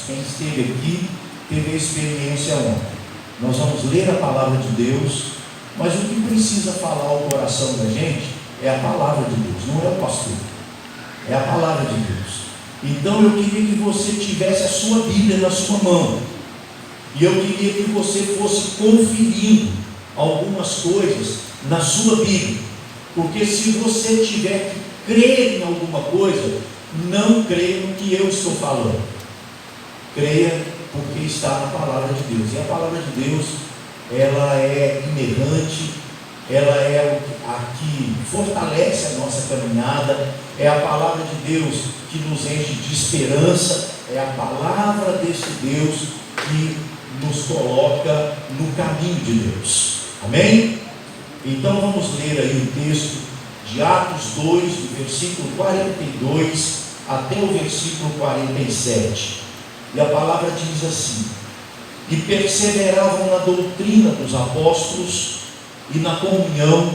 quem esteve aqui teve a experiência ontem. Nós vamos ler a palavra de Deus, mas o que precisa falar ao coração da gente é a palavra de Deus, não é o pastor, é a palavra de Deus. Então eu queria que você tivesse a sua Bíblia na sua mão, e eu queria que você fosse conferindo algumas coisas na sua Bíblia, porque se você tiver que crer em alguma coisa, não creia no que eu estou falando, creia porque está na palavra de Deus. E a palavra de Deus, ela é inerrante, ela é a que fortalece a nossa caminhada, é a palavra de Deus que nos enche de esperança, é a palavra desse Deus que nos coloca no caminho de Deus. Amém? Então vamos ler aí o texto de Atos 2, do versículo 42 até o versículo 47. E a palavra diz assim: e perseveravam na doutrina dos apóstolos, e na comunhão,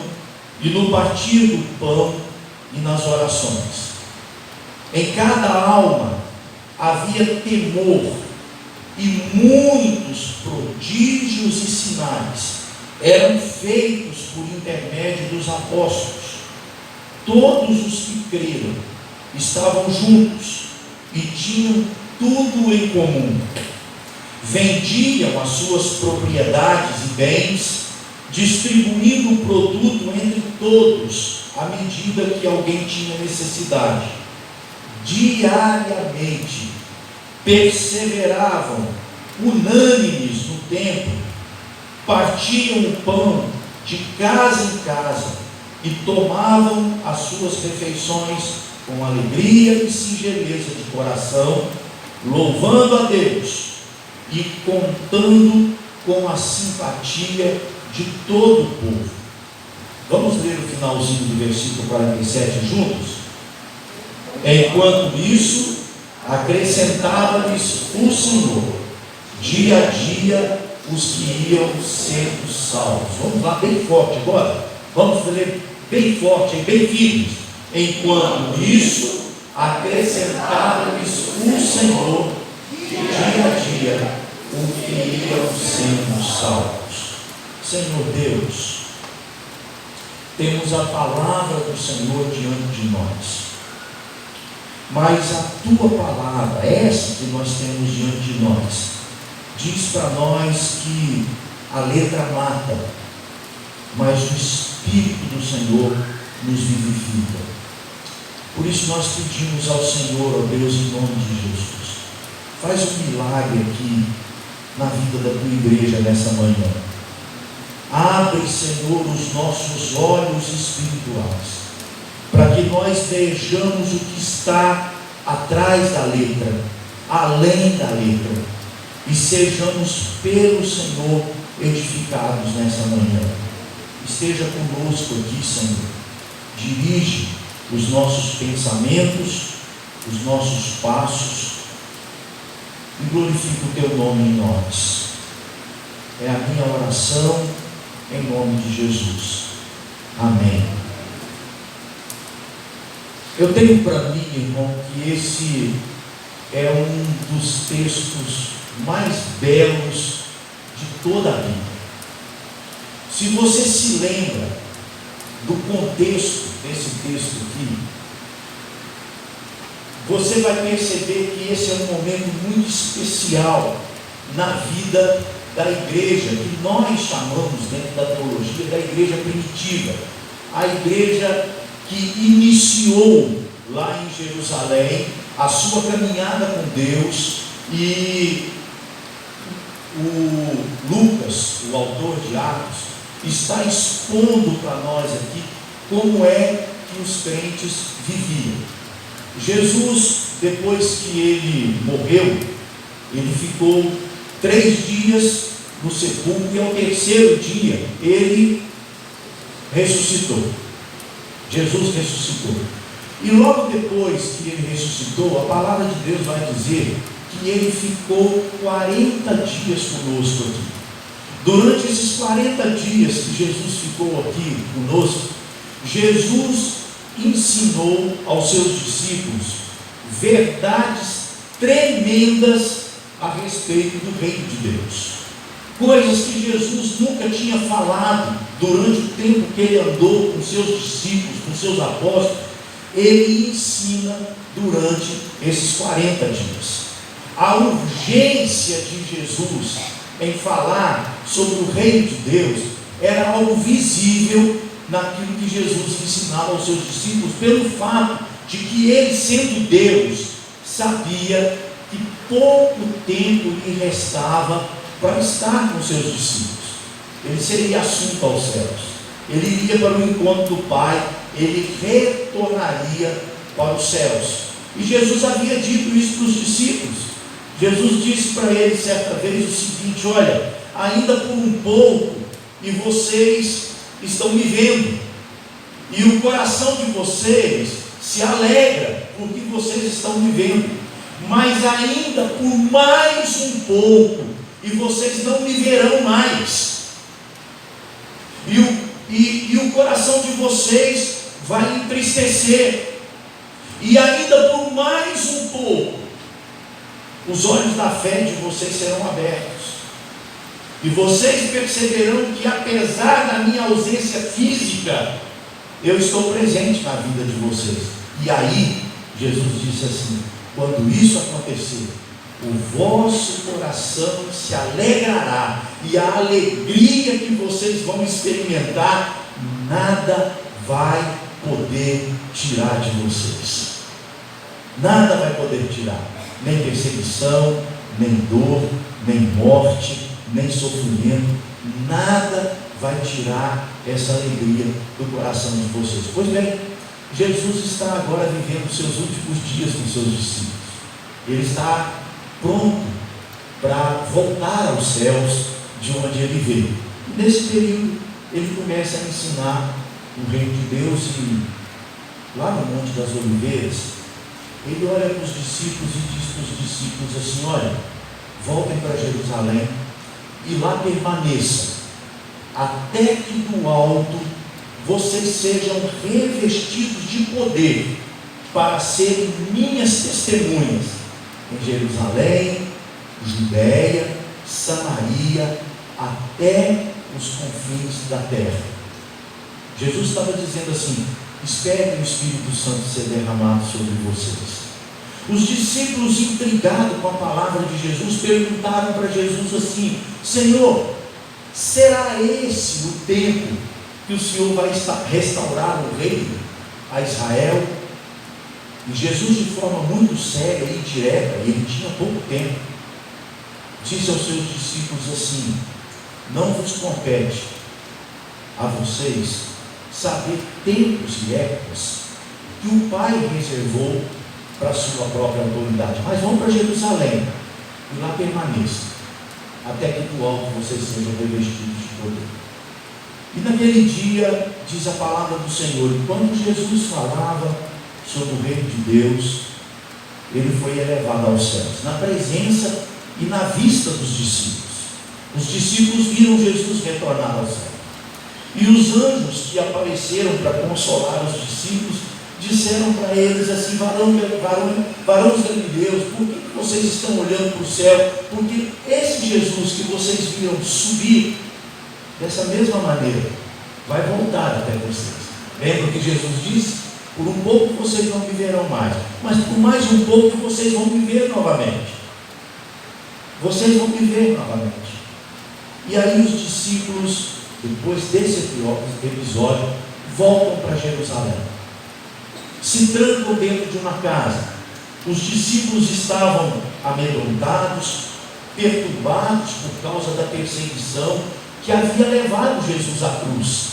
e no partir do pão, e nas orações. Em cada alma havia temor, e muitos prodígios e sinais eram feitos por intermédio dos apóstolos. Todos os que creram estavam juntos e tinham tudo em comum. Vendiam as suas propriedades e bens, distribuindo o produto entre todos, à medida que alguém tinha necessidade. Diariamente perseveravam unânimes no templo, partiam o pão de casa em casa e tomavam as suas refeições com alegria e singeleza de coração, louvando a Deus e contando com a simpatia de todo o povo. Vamos ler o finalzinho do versículo 47 juntos? Enquanto isso, acrescentava-lhes o Senhor, dia a dia, os que iam sendo salvos. Vamos lá bem forte agora. Vamos ler bem forte e bem firmes. Enquanto isso, acrescentava-lhes o Senhor, dia a dia, os que iam sendo salvos. Senhor Deus, temos a palavra do Senhor diante de nós, mas a tua palavra, essa que nós temos diante de nós, diz para nós que a letra mata, mas o Espírito do Senhor nos vivifica. Por isso nós pedimos ao Senhor, ó Deus, em nome de Jesus, faz um milagre aqui na vida da tua igreja nessa manhã. Abre, Senhor, os nossos olhos espirituais, para que nós vejamos o que está atrás da letra, além da letra, e sejamos pelo Senhor edificados nessa manhã. Esteja conosco aqui, Senhor. Dirige os nossos pensamentos, os nossos passos, e glorifica o teu nome em nós. É a minha oração em nome de Jesus. Amém. Eu tenho para mim, irmão, que esse é um dos textos mais belos de toda a Bíblia. Se você se lembra do contexto desse texto aqui, você vai perceber que esse é um momento muito especial na vida da igreja, que nós chamamos dentro da teologia da igreja primitiva, a igreja que iniciou lá em Jerusalém a sua caminhada com Deus. E o Lucas, o autor de Atos, está expondo para nós aqui como é que os crentes viviam. Jesus, depois que ele morreu, ele ficou 3 dias no sepulcro, e ao terceiro dia ele ressuscitou. Jesus ressuscitou. E logo depois que ele ressuscitou, a palavra de Deus vai dizer que ele ficou 40 dias conosco aqui. Durante esses 40 dias que Jesus ficou aqui conosco, Jesus ensinou aos seus discípulos verdades tremendas a respeito do reino de Deus. Coisas que Jesus nunca tinha falado durante o tempo que ele andou com seus discípulos, com seus apóstolos, ele ensina durante esses 40 dias. A urgência de Jesus em falar sobre o reino de Deus era algo visível naquilo que Jesus ensinava aos seus discípulos, pelo fato de que ele, sendo Deus, sabia que pouco tempo lhe restava para estar com seus discípulos. Ele seria assunto aos céus, ele iria para o encontro do Pai, ele retornaria para os céus. E Jesus havia dito isso para os discípulos. Jesus disse para eles certa vez o seguinte: olha, ainda por um pouco e vocês estão me vendo, e o coração de vocês se alegra porque vocês estão me vendo, mas ainda por mais um pouco e vocês não me verão mais, e o coração de vocês vai entristecer, e ainda por mais um pouco os olhos da fé de vocês serão abertos, e vocês perceberão que, apesar da minha ausência física, eu estou presente na vida de vocês. E aí Jesus disse assim: quando isso acontecer, o vosso coração se alegrará, e a alegria que vocês vão experimentar, nada vai poder tirar de vocês. Nada vai poder tirar, nem perseguição, nem dor, nem morte, nem sofrimento, nada vai tirar essa alegria do coração de vocês. Pois bem, Jesus está agora vivendo os seus últimos dias com seus discípulos. Ele está pronto para voltar aos céus de onde ele veio. E nesse período ele começa a ensinar o reino de Deus, e lá no Monte das Oliveiras ele olha para os discípulos e diz para os discípulos assim: olha, voltem para Jerusalém e lá permaneçam, até que do alto vocês sejam revestidos de poder, para serem minhas testemunhas em Jerusalém, Judéia, Samaria, até os confins da terra. Jesus estava dizendo assim: esperem o Espírito Santo ser derramado sobre vocês. Os discípulos, intrigados com a palavra de Jesus, perguntaram para Jesus assim: Senhor, será esse o tempo que o Senhor vai restaurar o reino a Israel? E Jesus, de forma muito séria e direta, e ele tinha pouco tempo, disse aos seus discípulos assim: não vos compete a vocês saber tempos e épocas que o Pai reservou para a sua própria autoridade, mas vão para Jerusalém e lá permaneçam, até que do alto vocês sejam revestidos de poder. E naquele dia, diz a palavra do Senhor, quando Jesus falava sobre o reino de Deus, ele foi elevado aos céus, na presença e na vista dos discípulos. Os discípulos viram Jesus retornar ao céu, e os anjos que apareceram para consolar os discípulos disseram para eles assim: varões galileus, por que vocês estão olhando para o céu? Porque esse Jesus que vocês viram subir, dessa mesma maneira, vai voltar até vocês. Lembra que Jesus disse: por um pouco vocês não viverão mais, mas por mais um pouco vocês vão viver novamente. Vocês vão viver novamente. E aí os discípulos, depois desse episódio, voltam para Jerusalém, se trancam dentro de uma casa. Os discípulos estavam amedrontados, perturbados por causa da perseguição que havia levado Jesus à cruz.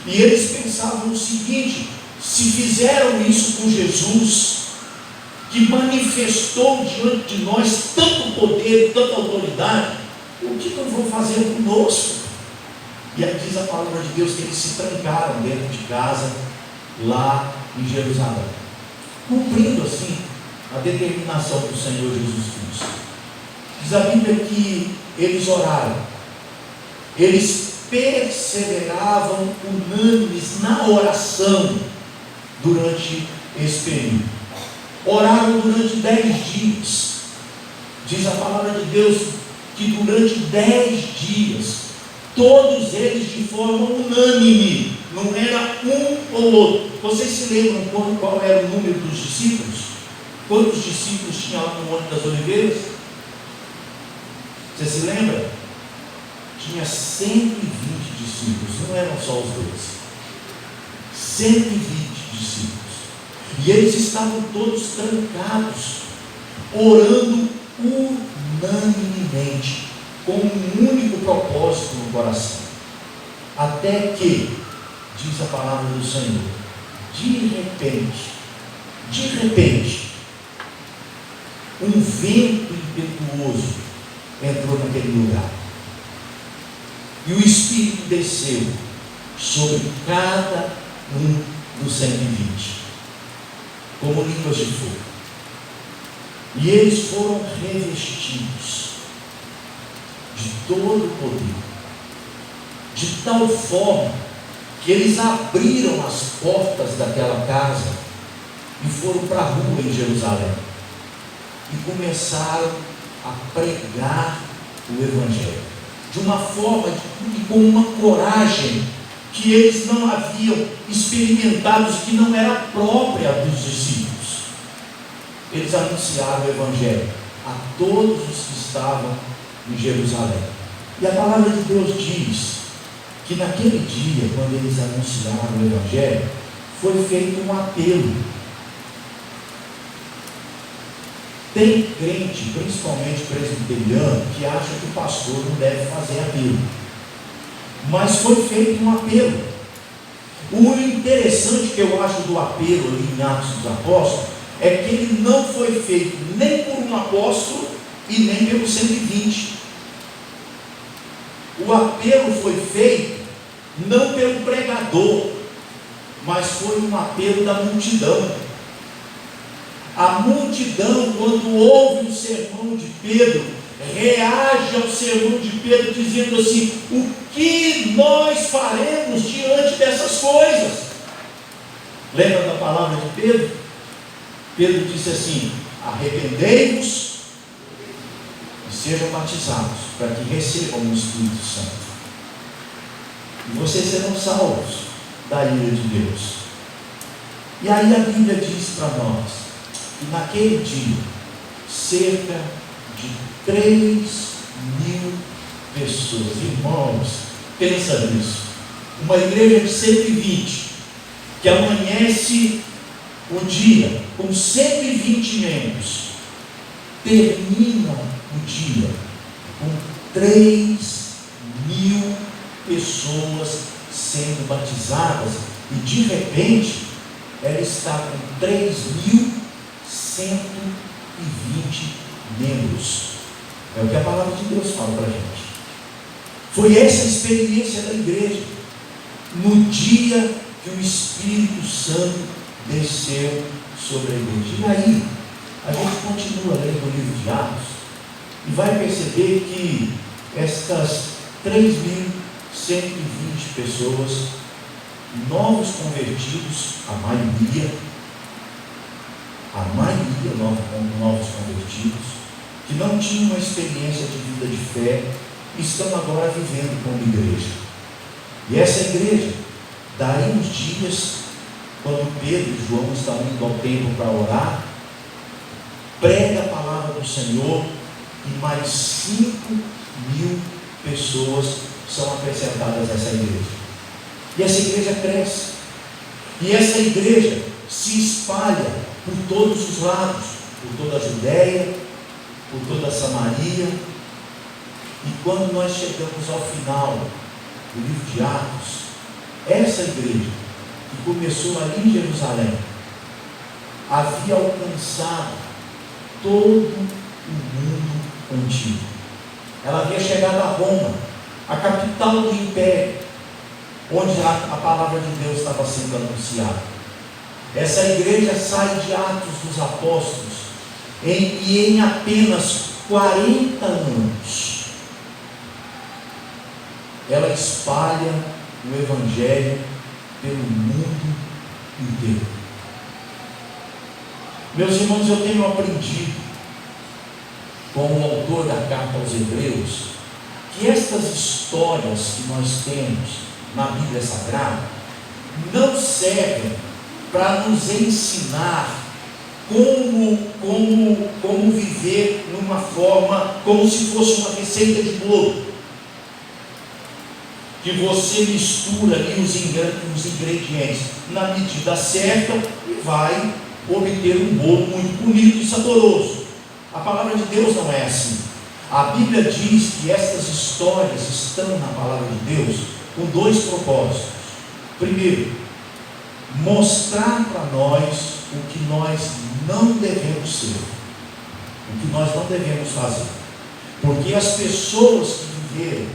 E eles pensavam o seguinte: se fizeram isso com Jesus, que manifestou diante de nós tanto poder, tanta autoridade, o que não vão fazer conosco? E aí diz a palavra de Deus que eles se trancaram dentro de casa, lá em Jerusalém, cumprindo assim a determinação do Senhor Jesus Cristo. Diz a Bíblia que eles oraram, eles perseveravam unânimes na oração durante esse período. Oraram durante 10 dias. Diz a palavra de Deus que durante 10 dias, todos eles de forma unânime, não era um ou outro. Vocês se lembram qual era o número dos discípulos? Quantos discípulos tinha lá no Monte das Oliveiras? Você se lembra? Tinha 120 discípulos, não eram só os 12. 120 discípulos. E eles estavam todos trancados, orando unanimemente, com um único propósito no coração. Até que, diz a palavra do Senhor, de repente, um vento impetuoso entrou naquele lugar. E o Espírito desceu sobre cada um dos 120, como línguas de fogo. E eles foram revestidos de todo o poder, de tal forma que eles abriram as portas daquela casa e foram para a rua em Jerusalém e começaram a pregar o Evangelho de uma forma e com uma coragem que eles não haviam experimentado, que não era própria dos discípulos. Eles anunciaram o Evangelho a todos os que estavam em Jerusalém. E a palavra de Deus diz que naquele dia, quando eles anunciaram o Evangelho, foi feito um apelo. Tem crente, principalmente presbiteriano, que acha que o pastor não deve fazer apelo. Mas foi feito um apelo. O interessante que eu acho do apelo ali em Atos dos Apóstolos é que ele não foi feito nem por um apóstolo e nem pelos 120. O apelo foi feito não pelo pregador, mas foi um apelo da multidão. A multidão, quando ouve o sermão de Pedro, reage ao sermão de Pedro dizendo assim: o que nós faremos diante dessas coisas? Lembra da palavra de Pedro? Pedro disse assim: arrependei-vos e sejam batizados, para que recebam o Espírito Santo, e vocês serão salvos da ira de Deus. E aí a Bíblia diz para nós que naquele dia, cerca de 3.000 pessoas, irmãos, pensa nisso, uma igreja de 120, que amanhece o dia com 120 membros, termina o dia com 3.000 pessoas sendo batizadas, e de repente ela está com 3.120 membros. É o que a palavra de Deus fala para a gente. Foi essa a experiência da igreja no dia que o Espírito Santo desceu sobre a igreja. E aí a gente continua lendo o livro de Atos e vai perceber que estas 3.120 pessoas, novos convertidos, a maioria novos convertidos, que não tinham uma experiência de vida de fé, estão agora vivendo como igreja. E essa igreja, daí uns dias, quando Pedro e João estão indo ao templo para orar, prega a palavra do Senhor, e mais 5.000 pessoas são acrescentadas a essa igreja. E essa igreja cresce, e essa igreja se espalha por todos os lados, por toda a Judéia, por toda a Samaria. E quando nós chegamos ao final do livro de Atos, essa igreja, que começou ali em Jerusalém, havia alcançado todo o mundo antigo. Ela havia chegado a Roma, a capital do império, onde a palavra de Deus estava sendo anunciada. Essa igreja sai de Atos dos Apóstolos e em apenas 40 anos ela espalha o Evangelho pelo mundo inteiro. Meus irmãos, eu tenho aprendido com o autor da carta aos Hebreus, que estas histórias que nós temos na Bíblia Sagrada não servem para nos ensinar como viver numa forma, como se fosse uma receita de bolo, que você mistura ali os ingredientes na medida certa e vai obter um bolo muito bonito e saboroso. A palavra de Deus não é assim. A Bíblia diz que estas histórias estão na palavra de Deus com dois propósitos. Primeiro, mostrar para nós o que nós não devemos ser, o que nós não devemos fazer. Porque as pessoas que viveram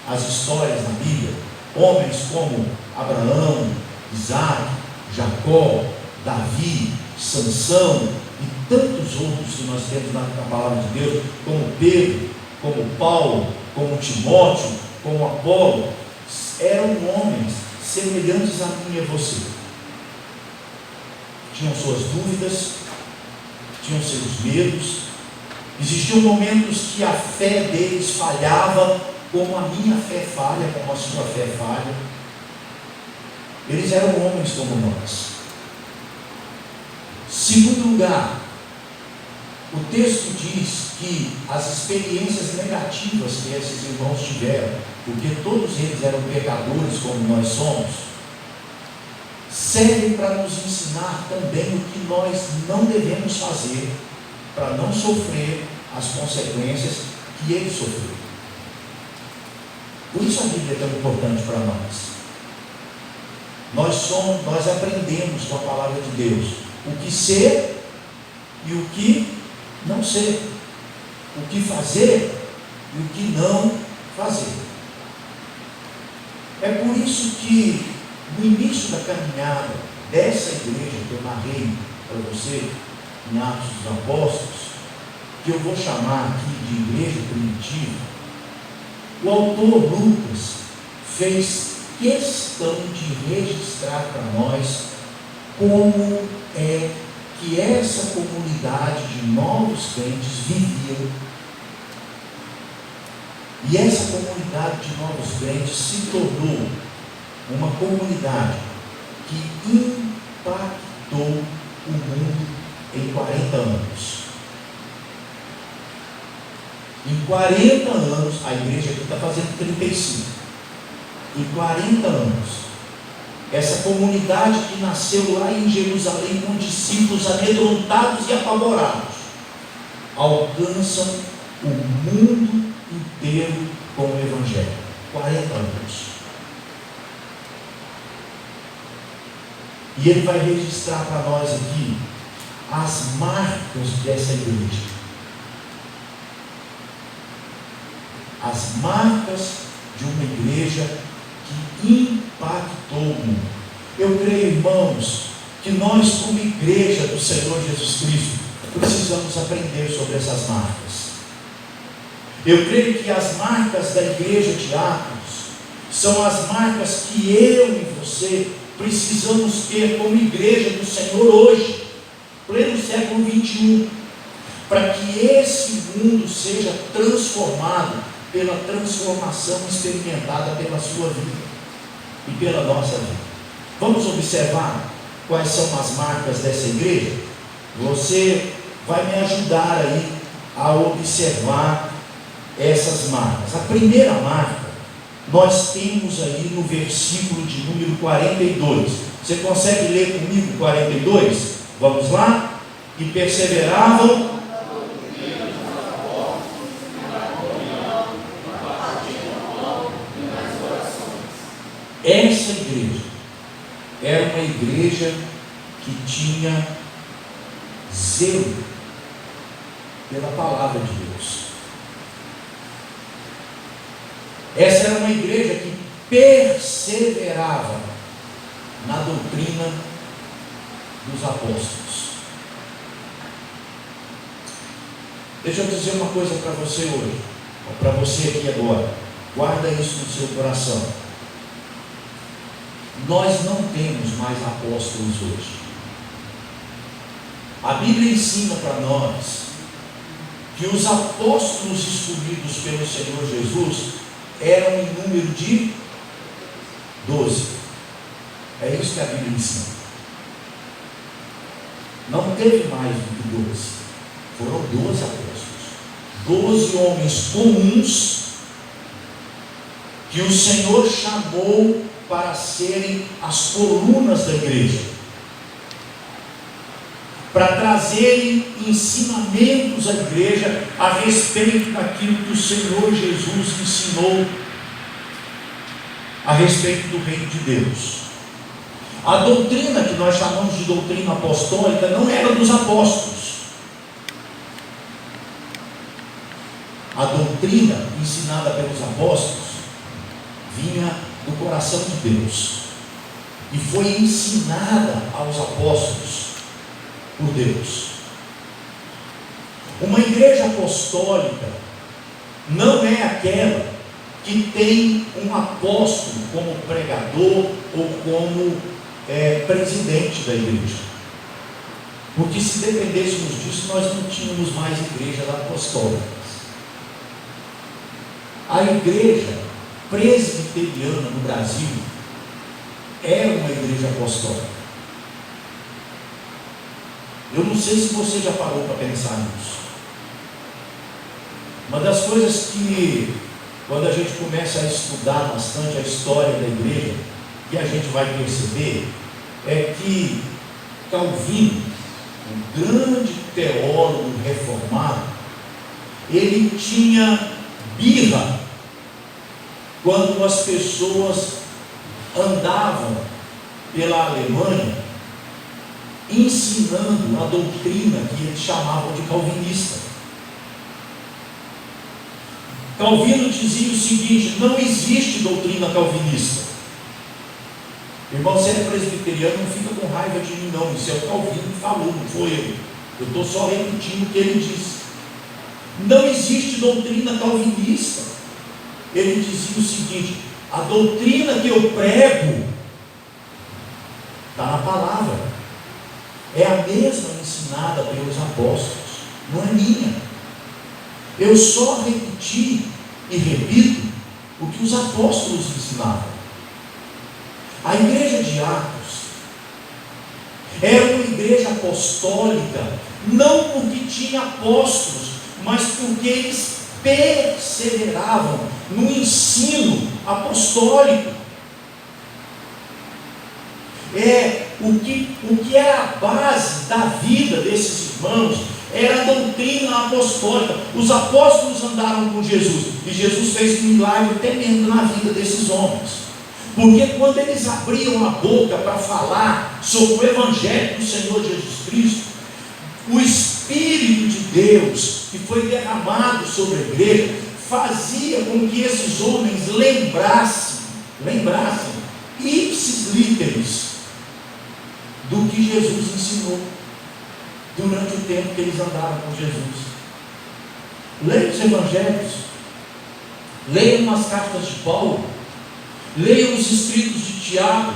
as histórias na Bíblia, homens como Abraão, Isaac, Jacó, Davi, Sansão e tantos outros que nós temos na palavra de Deus, como Pedro, como Paulo, como Timóteo, como Apolo, eram homens semelhantes a mim e a você. Tinham suas dúvidas, tinham seus medos, existiam momentos que a fé deles falhava, como a minha fé falha, como a sua fé falha. Eles eram homens como nós. Segundo lugar, o texto diz que as experiências negativas que esses irmãos tiveram, porque todos eles eram pecadores como nós somos, servem para nos ensinar também o que nós não devemos fazer para não sofrer as consequências que eles sofreram. Por isso a Bíblia é tão importante para nós. Nós aprendemos com a palavra de Deus o que ser e o que não ser, o que fazer e o que não fazer. É por isso que no início da caminhada dessa igreja que eu narrei para você em Atos dos Apóstolos, que eu vou chamar aqui de igreja primitiva, o autor Lucas fez questão de registrar para nós como é que essa comunidade de novos crentes vivia. E essa comunidade de novos crentes se tornou uma comunidade que impactou o mundo em 40 anos. Em 40 anos, a igreja aqui está fazendo 35. Em 40 anos, essa comunidade que nasceu lá em Jerusalém com discípulos amedrontados e apavorados, alcançam o mundo inteiro com o Evangelho. 40 anos. E ele vai registrar para nós aqui as marcas dessa igreja. As marcas de uma igreja que impactou o mundo. Eu creio, irmãos, que nós, como igreja do Senhor Jesus Cristo, precisamos aprender sobre essas marcas. Eu creio que as marcas da igreja de Atos são as marcas que eu e você precisamos ter como igreja do Senhor hoje, pleno século 21, para que esse mundo seja transformado pela transformação experimentada pela sua vida e pela nossa vida. Vamos observar quais são as marcas dessa igreja? Você vai me ajudar aí a observar essas marcas. A primeira marca nós temos aí no versículo de número 42. Você consegue ler comigo 42? Vamos lá? E perseveravam essa igreja era uma igreja que tinha zelo pela palavra de Deus. Essa era uma igreja que perseverava na doutrina dos apóstolos. Deixa eu dizer uma coisa para você hoje, ou para você aqui agora. Guarda isso no seu coração. Nós não temos mais apóstolos hoje. A Bíblia ensina para nós que os apóstolos escolhidos pelo Senhor Jesus eram em número de 12. É isso que a Bíblia ensina. Não teve mais do que 12. Foram 12 apóstolos. 12 homens comuns que o Senhor chamou para serem as colunas da igreja, para trazerem ensinamentos à igreja a respeito daquilo que o Senhor Jesus ensinou a respeito do reino de Deus. A doutrina que nós chamamos de doutrina apostólica não era dos apóstolos. A doutrina ensinada pelos apóstolos vinha do coração de Deus e foi ensinada aos apóstolos por Deus. Uma igreja apostólica não é aquela que tem um apóstolo como pregador ou como presidente da igreja, porque se dependêssemos disso, nós não tínhamos mais igrejas apostólicas. A igreja presbiteriana no Brasil é uma igreja apostólica. Eu não sei se você já parou para pensar nisso. Uma das coisas que, quando a gente começa a estudar bastante a história da igreja, que a gente vai perceber é que Calvino, um grande teólogo reformado, ele tinha birra quando as pessoas andavam pela Alemanha ensinando a doutrina que eles chamavam de calvinista. Calvino dizia o seguinte: não existe doutrina calvinista. Irmão, se é presbiteriano, não fica com raiva de mim não, isso é o Calvino que falou, não foi eu estou só repetindo o que ele disse. Não existe doutrina calvinista. Ele dizia o seguinte: a doutrina que eu prego está na palavra, é a mesma ensinada pelos apóstolos, não é minha. Eu só repeti e repito o que os apóstolos ensinavam. A igreja de Atos era uma igreja apostólica, não porque tinha apóstolos, mas porque eles perseveravam no ensino apostólico. O que era a base da vida desses irmãos era a doutrina apostólica. Os apóstolos andaram com Jesus e Jesus fez um milagre tremendo na vida desses homens, porque quando eles abriam a boca para falar sobre o evangelho do Senhor Jesus Cristo, o Espírito de Deus que foi derramado sobre a igreja fazia com que esses homens lembrassem ipsis literis do que Jesus ensinou durante o tempo que eles andaram com Jesus. Leiam os evangelhos, leiam as cartas de Paulo, leiam os escritos de Tiago,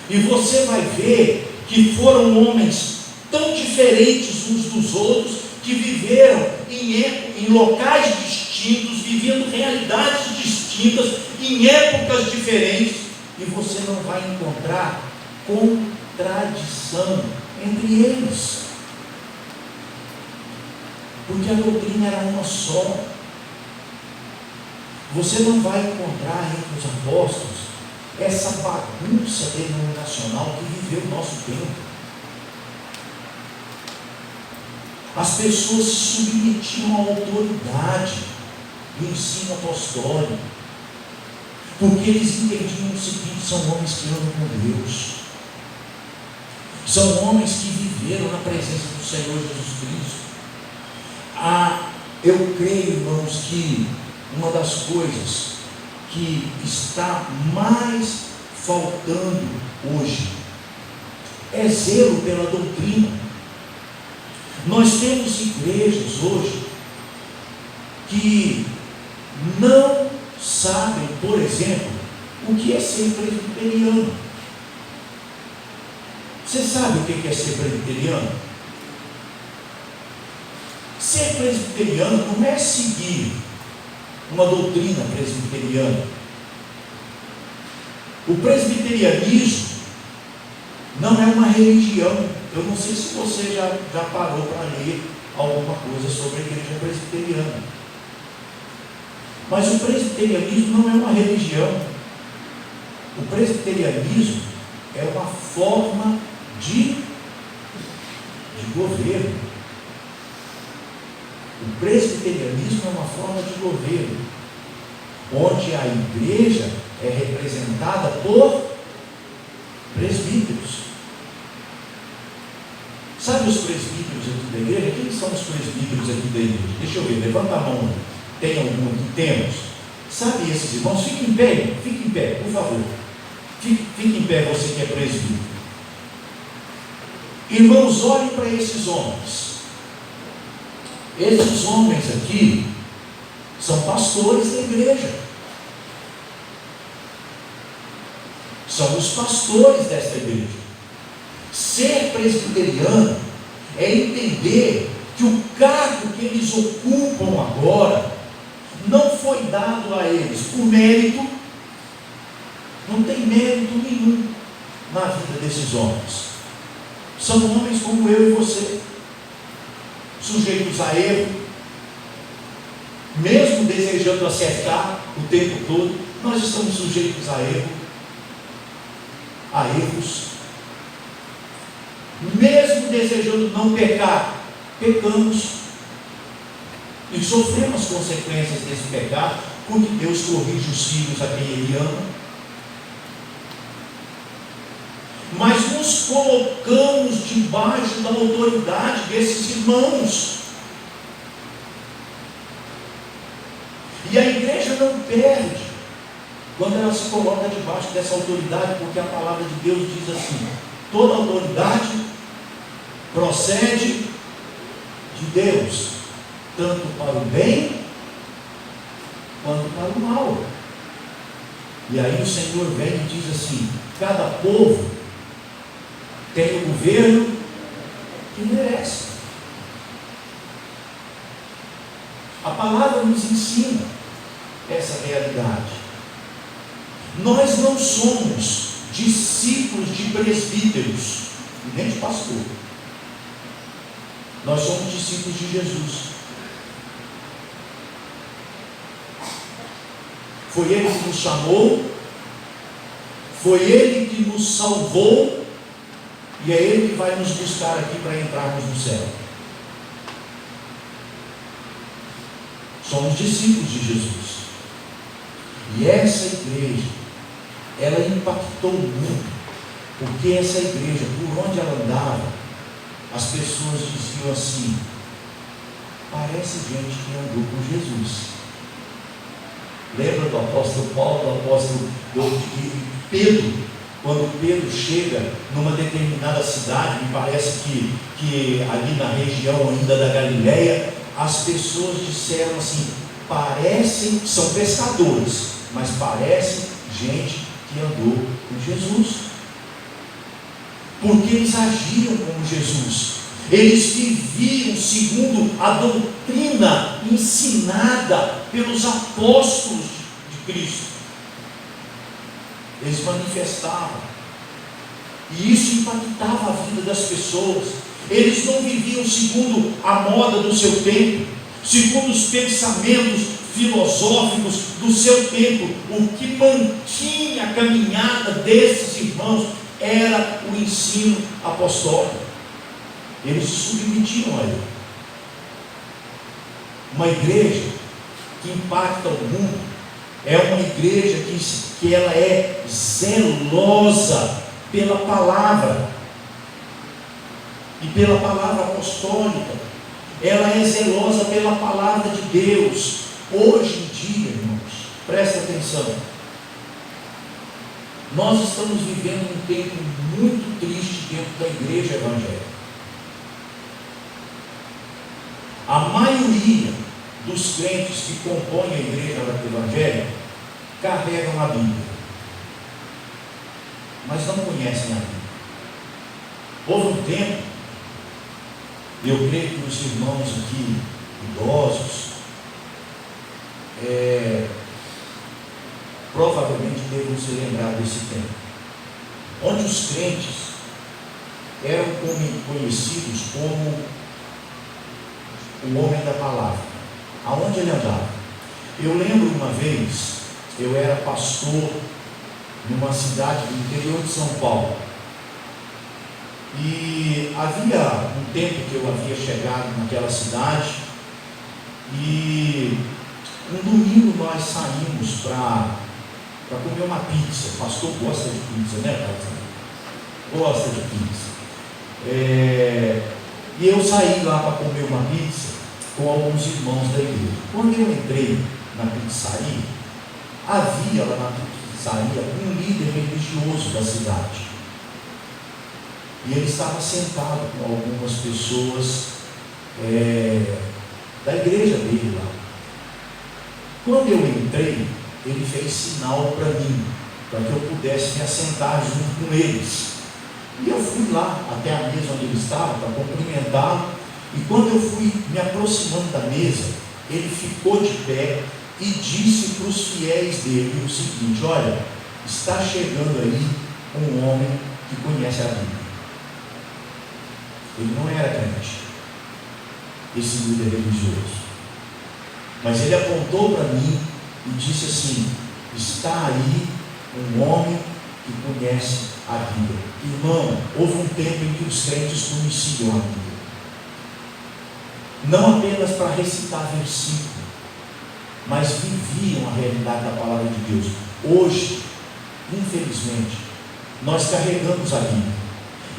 e você vai ver que foram homens tão diferentes uns dos outros, que viveram em locais distintos, vivendo realidades distintas, em épocas diferentes, e você não vai encontrar contradição entre eles, porque a doutrina era uma só. Você não vai encontrar entre os apóstolos essa bagunça denominacional que viveu o nosso tempo. As pessoas se submetiam à autoridade do ensino apostólico, porque eles entendiam o seguinte: são homens que andam com Deus, são homens que viveram na presença do Senhor Jesus Cristo. Eu creio, irmãos, que uma das coisas que está mais faltando hoje é zelo pela doutrina. Nós temos igrejas hoje que não sabem, por exemplo, o que é ser presbiteriano. Você sabe o que é ser presbiteriano? Ser presbiteriano não é seguir uma doutrina presbiteriana. O presbiterianismo não é uma religião. Eu não sei se você já parou para ler alguma coisa sobre a igreja presbiteriana. Mas o presbiterianismo não é uma religião. O presbiterianismo é uma forma de governo. O presbiterianismo é uma forma de governo, onde a igreja é representada por presbíteros. Sabe os presbíteros aqui da igreja? Quem são os presbíteros aqui da igreja? Deixa eu ver, levanta a mão. Tem algum aqui? Temos. Sabe esses irmãos? Fique em pé, por favor. Fique em pé, você que é presbítero. Irmãos, olhem para esses homens. Esses homens aqui são pastores da igreja. São os pastores desta igreja. Ser presbiteriano é entender que o cargo que eles ocupam agora não foi dado a eles por mérito. Não tem mérito nenhum na vida desses homens. São homens como eu e você, sujeitos a erro, mesmo desejando acertar o tempo todo. Nós estamos sujeitos a erro, a erros. Mesmo desejando não pecar, pecamos e sofremos as consequências desse pecado, porque Deus corrige os filhos a quem Ele ama. Mas nos colocamos debaixo da autoridade desses irmãos. E a igreja não perde quando ela se coloca debaixo dessa autoridade, porque a palavra de Deus diz assim: toda autoridade procede de Deus, tanto para o bem quanto para o mal. E aí o Senhor vem e diz assim: cada povo tem o governo que merece. A palavra nos ensina essa realidade. Nós não somos discípulos de presbíteros, nem de pastor. Nós somos discípulos de Jesus. Foi Ele que nos chamou, foi Ele que nos salvou, e é Ele que vai nos buscar aqui para entrarmos no céu. Somos discípulos de Jesus. E essa igreja, ela impactou muito, porque essa igreja, por onde ela andava, as pessoas diziam assim: parece gente que andou com Jesus. Lembra do apóstolo Paulo, do apóstolo Pedro? Quando Pedro chega numa determinada cidade, me parece que ali na região ainda da Galileia, as pessoas disseram assim: parecem, são pescadores, mas parecem gente que andou com Jesus, porque eles agiam como Jesus, eles viviam segundo a doutrina ensinada pelos apóstolos de Cristo. Eles manifestavam, e isso impactava a vida das pessoas. Eles não viviam segundo a moda do seu tempo, segundo os pensamentos filosóficos do seu tempo. O que mantinha a caminhada desses irmãos era o ensino apostólico. Eles se submetiam a ele. Uma igreja que impacta o mundo é uma igreja que ela é zelosa pela palavra e pela palavra apostólica. Ela é zelosa pela palavra de Deus. Hoje em dia, irmãos, presta atenção, nós estamos vivendo um tempo muito triste dentro da igreja evangélica. A maioria dos crentes que compõem a igreja evangélica carregam a Bíblia, mas não conhecem a Bíblia. Houve um tempo, eu creio que os irmãos aqui idosos, provavelmente devam se lembrar desse tempo, onde os crentes eram conhecidos como o homem da palavra, aonde ele andava. Eu lembro uma vez, eu era pastor numa cidade do interior de São Paulo, e havia um tempo que eu havia chegado naquela cidade, e um domingo nós saímos para comer uma pizza. O pastor gosta de pizza, né, pastor? Gosta de pizza. E eu saí lá para comer uma pizza com alguns irmãos da igreja. Quando eu entrei na pizzaria, havia lá na pizzaria um líder religioso da cidade, e ele estava sentado com algumas pessoas da igreja dele lá. Quando eu entrei, ele fez sinal para mim, para que eu pudesse me assentar junto com eles. E eu fui lá até a mesa onde ele estava para cumprimentá-lo. E quando eu fui me aproximando da mesa, ele ficou de pé e disse para os fiéis dele o seguinte: olha, está chegando aí um homem que conhece a Bíblia. Ele não era crente, esse líder religioso, mas ele apontou para mim e disse assim: está aí um homem que conhece a Bíblia. Irmão, houve um tempo em que os crentes conheciam a Bíblia, não apenas para recitar versículo, mas viviam a realidade da palavra de Deus. Hoje, infelizmente, nós carregamos a Bíblia,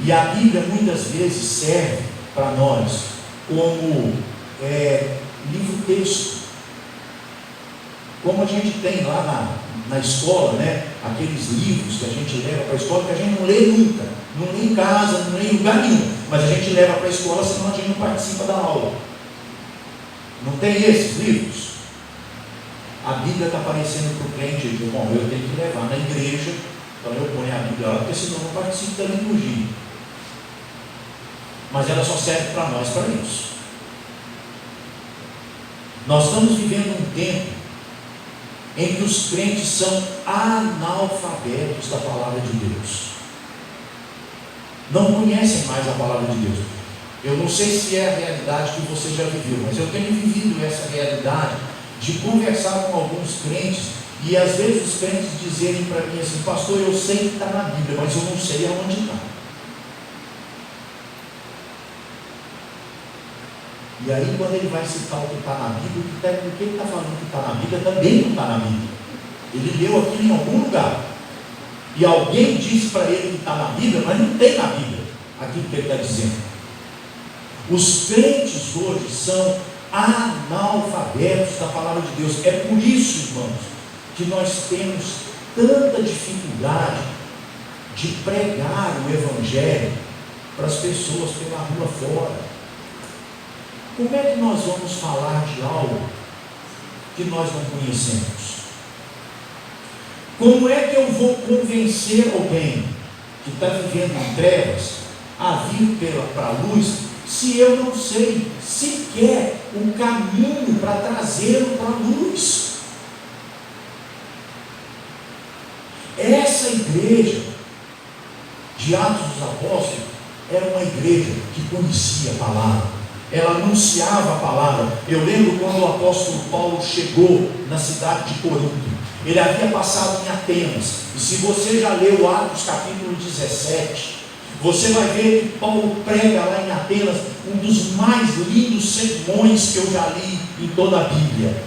e a Bíblia muitas vezes serve para nós como livro-texto, como a gente tem lá na escola, né? Aqueles livros que a gente leva para a escola, que a gente não lê nunca, não lê em casa, não lê em lugar nenhum, mas a gente leva para a escola, senão a gente não participa da aula. Não tem esses livros? A Bíblia está aparecendo para o crente, ele diz: bom, eu tenho que levar na igreja, então eu ponho a Bíblia lá, porque senão eu não participo da liturgia. Mas ela só serve para nós para isso. Nós estamos vivendo um tempo em que os crentes são analfabetos da palavra de Deus, não conhecem mais a palavra de Deus. Eu não sei se é a realidade que você já viveu, mas eu tenho vivido essa realidade de conversar com alguns crentes, e às vezes os crentes dizerem para mim assim: pastor, eu sei que está na Bíblia, mas eu não sei aonde está. E aí, quando ele vai citar o que está na Bíblia, o que ele está falando que está na Bíblia também não está na Bíblia. Ele leu aquilo em algum lugar, e alguém disse para ele que está na Bíblia, mas não tem na Bíblia aquilo que ele está dizendo. Os crentes hoje são analfabetos da palavra de Deus. É por isso, irmãos, que nós temos tanta dificuldade de pregar o Evangelho para as pessoas pela rua fora. Como é que nós vamos falar de algo que nós não conhecemos? Como é que eu vou convencer alguém que está vivendo em trevas a vir para a luz, se eu não sei sequer o caminho para trazê-lo para a luz? Essa igreja de Atos dos Apóstolos era uma igreja que conhecia a palavra, ela anunciava a palavra. Eu lembro quando o apóstolo Paulo chegou na cidade de Corinto, ele havia passado em Atenas, e se você já leu Atos capítulo 17, você vai ver que Paulo prega lá em Atenas um dos mais lindos sermões que eu já li em toda a Bíblia.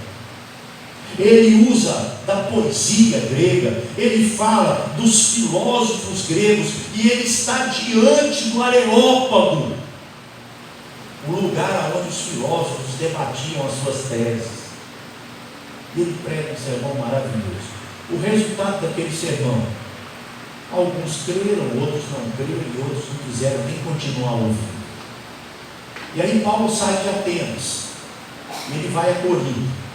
Ele usa da poesia grega, ele fala dos filósofos gregos, e ele está diante do Areópago, o lugar onde os filósofos debatiam as suas teses. E ele prega um sermão maravilhoso. O resultado daquele sermão, alguns creram, outros não creram, e outros não quiseram nem continuar ouvindo. E aí Paulo sai de Atenas, e ele vai a Corinto.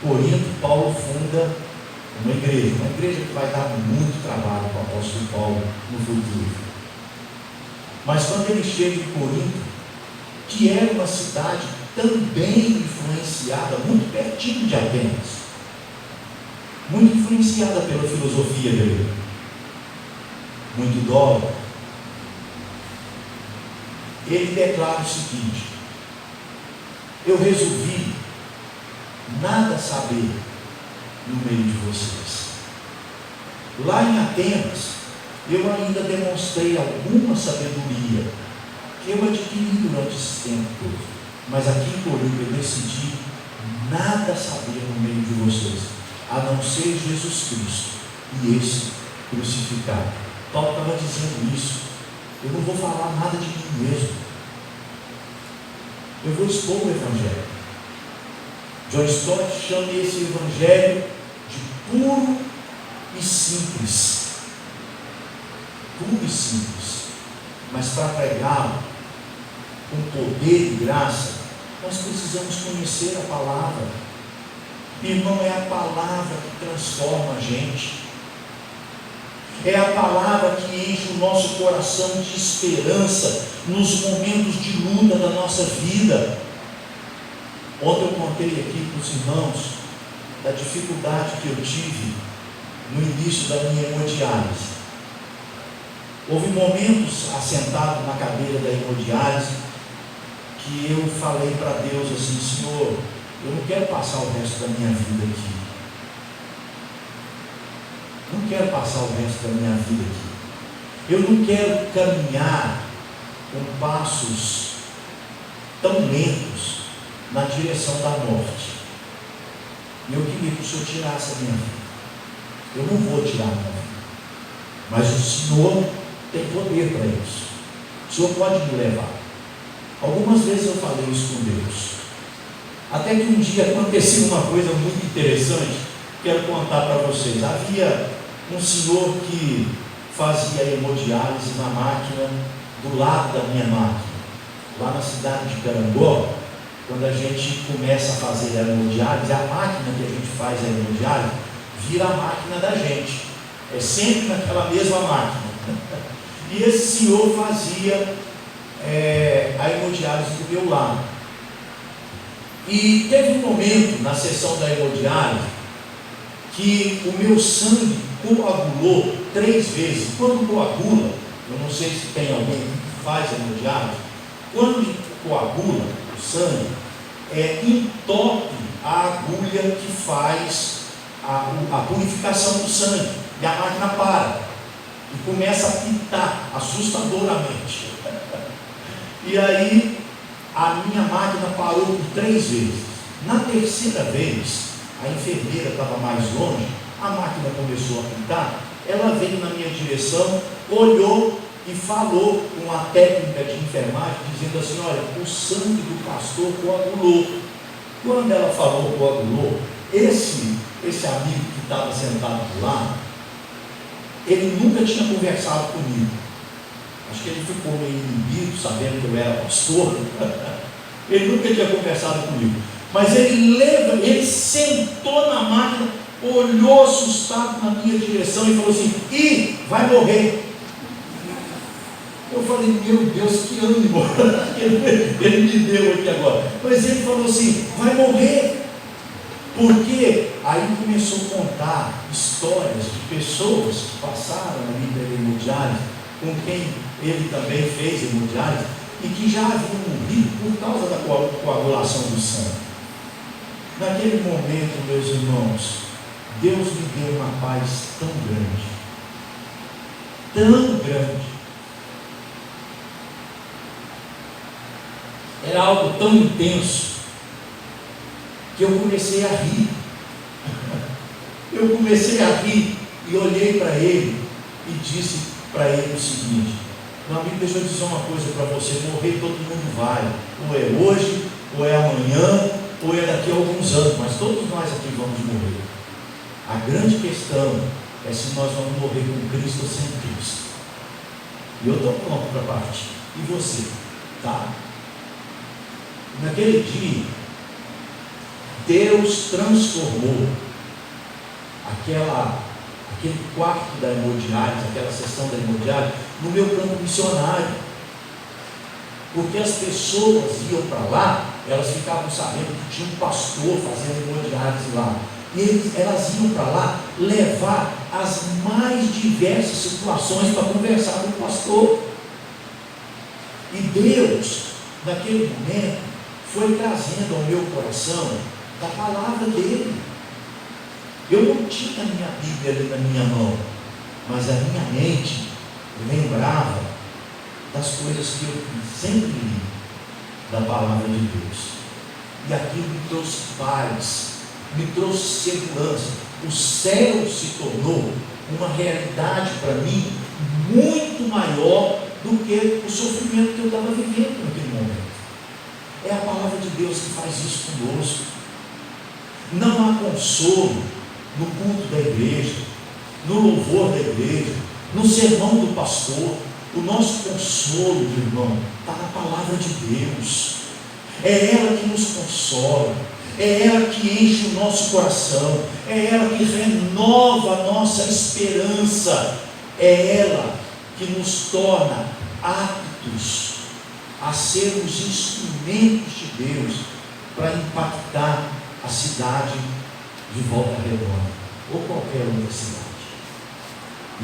Corinto, Paulo funda uma igreja que vai dar muito trabalho para o apóstolo Paulo no futuro. Mas quando ele chega em Corinto, que era uma cidade também influenciada, muito pertinho de Atenas, muito influenciada pela filosofia grega, muito idólatra. Ele declara o seguinte: eu resolvi nada saber no meio de vocês. Lá em Atenas, eu ainda demonstrei alguma sabedoria que eu adquiri durante esse tempo todo. Mas aqui em Corinto eu decidi nada saber no meio de vocês, a não ser Jesus Cristo e esse crucificado. Paulo estava dizendo isso. Eu não vou falar nada de mim mesmo. Eu vou expor o Evangelho. John Stott chama esse Evangelho de puro e simples. Puro e simples. Mas para pregá-lo com poder e graça, nós precisamos conhecer a palavra. Irmão, é a palavra que transforma a gente. É a palavra que enche o nosso coração de esperança nos momentos de luta da nossa vida. Ontem eu contei aqui para os irmãos da dificuldade que eu tive no início da minha hemodiálise. Houve momentos assentado na cadeira da hemodiálise que eu falei para Deus assim: Senhor, eu não quero passar o resto da minha vida aqui. Não quero passar o resto da minha vida aqui. Eu não quero caminhar com passos tão lentos na direção da morte. E eu queria que o Senhor tirasse a minha vida. Eu não vou tirar a minha vida, mas o Senhor tem poder para isso. O Senhor pode me levar. Algumas vezes eu falei isso com Deus, até que um dia aconteceu uma coisa muito interessante. Quero contar para vocês. Havia um senhor que fazia hemodiálise na máquina do lado da minha máquina, lá na cidade de Carangó. Quando a gente começa a fazer a hemodiálise, a máquina que a gente faz a hemodiálise vira a máquina da gente, é sempre naquela mesma máquina. E esse senhor fazia a hemodiálise do meu lado. E teve um momento na sessão da hemodiálise que o meu sangue coagulou 3 vezes. Quando coagula, eu não sei se tem alguém que faz hemodiálise, quando coagula o sangue, entope a agulha que faz a purificação do sangue, e a máquina para e começa a pitar assustadoramente. E aí a minha máquina parou por 3 vezes. Na terceira vez, a enfermeira estava mais longe, a máquina começou a pitar, ela veio na minha direção, olhou e falou com a técnica de enfermagem, dizendo assim: olha, o sangue do pastor coagulou. Quando ela falou coagulou, esse amigo que estava sentado do lado, ele nunca tinha conversado comigo. Acho que ele ficou meio inibido, sabendo que eu era pastor. Ele nunca tinha conversado comigo. Mas ele sentou na máquina, olhou assustado na minha direção e falou assim: ih, vai morrer. Eu falei: meu Deus, que ânimo ele me deu aqui agora. Mas ele falou assim: vai morrer. Porque aí começou a contar histórias de pessoas que passaram ali pela hemodiálise, com quem ele também fez hemodiálise, e que já haviam morrido por causa da coagulação do sangue. Naquele momento, meus irmãos, Deus me deu uma paz tão grande, era algo tão intenso, que eu comecei a rir. Eu comecei a rir e olhei para ele e disse para ele o seguinte: meu amigo, deixa eu dizer uma coisa para você, morrer todo mundo vai, ou é hoje, ou é amanhã, ou é daqui a alguns anos, mas todos nós aqui vamos morrer. A grande questão é se nós vamos morrer com Cristo ou sem Cristo. E eu estou pronto para partir. E você? Tá? Naquele dia, Deus transformou aquele quarto da hemodiálise, aquela sessão da hemodiálise, no meu campo missionário. Porque as pessoas iam para lá elas ficavam sabendo que tinha um pastor fazendo hemodiálise lá. E elas iam para lá levar as mais diversas situações para conversar com o pastor. E Deus, naquele momento, foi trazendo ao meu coração da palavra dele. Eu não tinha a minha Bíblia ali na minha mão, mas a minha mente lembrava das coisas que eu sempre li da palavra de Deus. E aquilo me trouxe paz, me trouxe segurança. O céu se tornou uma realidade para mim muito maior do que o sofrimento que eu estava vivendo naquele momento. É a palavra de Deus que faz isso conosco. Não há consolo no culto da igreja, no louvor da igreja, no sermão do pastor. O nosso consolo, meu irmão, está na palavra de Deus. É ela que nos consola, é ela que enche o nosso coração, é ela que renova a nossa esperança, é ela que nos torna aptos a sermos instrumentos de Deus para impactar a cidade de Volta Redonda, ou qualquer outra cidade.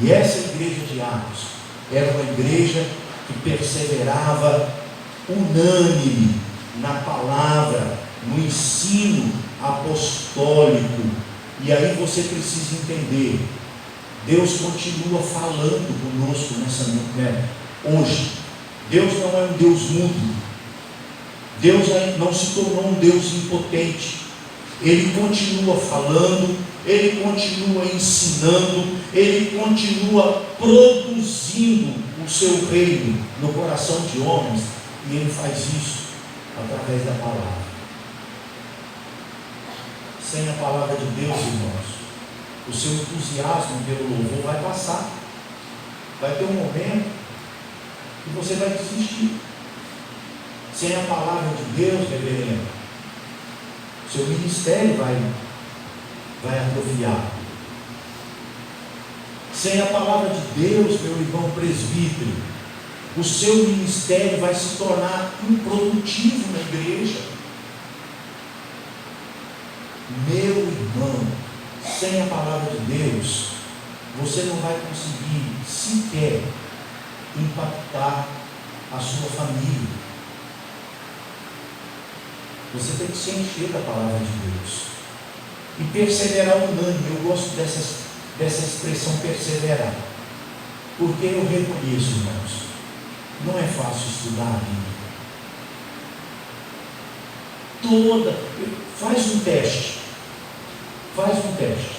E essa igreja de Atos era uma igreja que perseverava unânime na palavra, no ensino apostólico. E aí você precisa entender, Deus continua falando conosco hoje. Deus não é um Deus mudo. Deus não se tornou um Deus impotente. Ele continua falando, Ele continua ensinando, Ele continua produzindo o seu reino no coração de homens, e Ele faz isso através da palavra. Sem a palavra de Deus, irmãos, o seu entusiasmo pelo louvor vai passar. Vai ter um momento que você vai desistir. Sem a palavra de Deus, reverendo, seu ministério vai atrofiar. Sem a palavra de Deus, meu irmão presbítero, o seu ministério vai se tornar improdutivo na igreja. Meu irmão, sem a palavra de Deus, você não vai conseguir sequer impactar a sua família. Você tem que se encher da palavra de Deus e perseverar unânime. Eu gosto dessa expressão perseverar, porque eu reconheço, irmãos, não é fácil estudar a Bíblia. Faz um teste.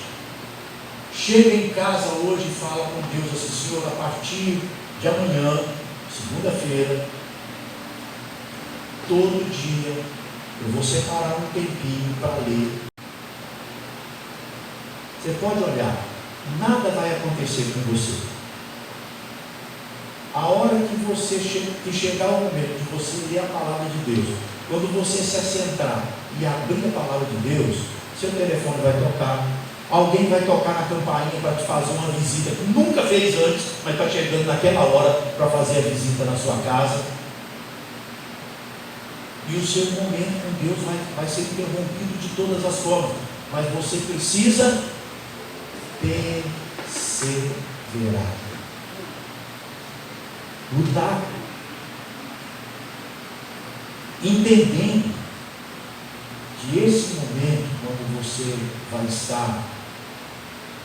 Chega em casa hoje e fala com Deus assim: Senhor, a partir de amanhã, segunda-feira, todo dia eu vou separar um tempinho para ler. Você pode olhar, nada vai acontecer com você. A hora que chegar o momento de você ler a palavra de Deus, quando você se assentar e abrir a palavra de Deus, seu telefone vai tocar, alguém vai tocar na campainha para te fazer uma visita que nunca fez antes, mas está chegando naquela hora para fazer a visita na sua casa. E o seu momento com Deus vai ser interrompido de todas as formas, mas você precisa perseverar, lutar, entendendo que esse momento, quando você vai estar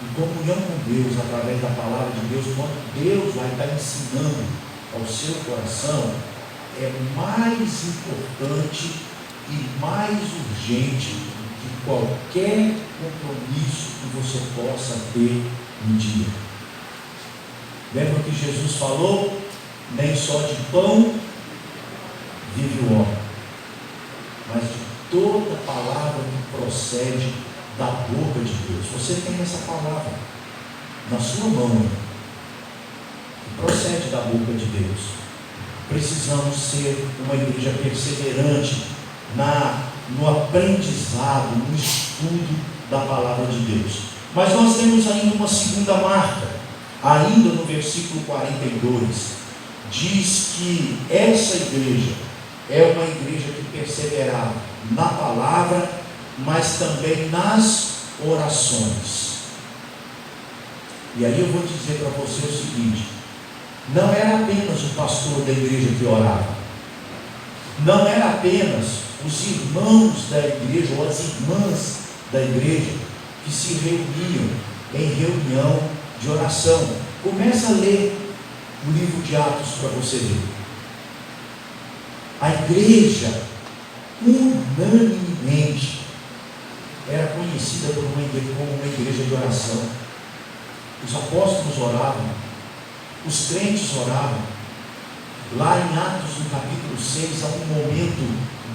em comunhão com Deus, através da palavra de Deus, quando Deus vai estar ensinando ao seu coração, é mais importante e mais urgente que qualquer compromisso que você possa ter um dia. Lembra que Jesus falou? Nem só de pão vive o homem, mas de toda palavra que procede da boca de Deus. Você tem essa palavra na sua mão, que procede da boca de Deus. Precisamos ser uma igreja perseverante no aprendizado, no estudo da palavra de Deus. Mas nós temos ainda uma segunda marca, ainda no versículo 42, diz que essa igreja é uma igreja que perseverava na palavra, mas também nas orações. E aí eu vou dizer para você o seguinte: não era apenas o pastor da igreja que orava, não era apenas os irmãos da igreja ou as irmãs da igreja que se reuniam em reunião de oração. Começa a ler o livro de Atos para você ver. A igreja, unanimemente, era conhecida como uma igreja de oração. Os apóstolos oravam, os crentes oravam. Lá em Atos, no capítulo 6, há um momento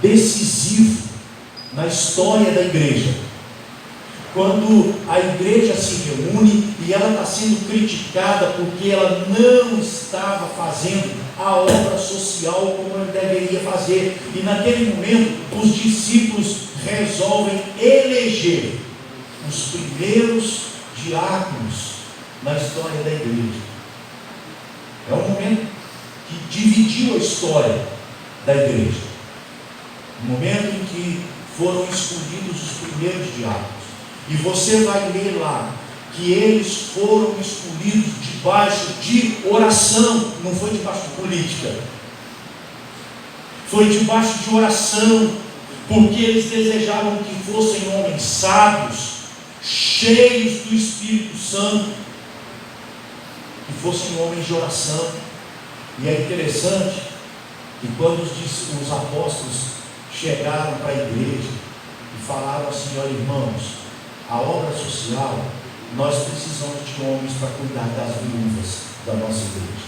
decisivo na história da igreja, quando a igreja se reúne e ela está sendo criticada porque ela não estava fazendo a obra social como ela deveria fazer. E naquele momento os discípulos resolvem eleger os primeiros diáconos na história da igreja. É um momento que dividiu a história da igreja, um momento em que foram escolhidos os primeiros diáconos. E você vai ler lá que eles foram escolhidos debaixo de oração. Não foi debaixo de política, foi debaixo de oração, porque eles desejavam que fossem homens sábios, cheios do Espírito Santo, que fossem homens de oração. E é interessante que quando os apóstolos chegaram para a igreja e falaram assim: olha, irmãos, a obra social, nós precisamos de homens para cuidar das viúvas da nossa igreja.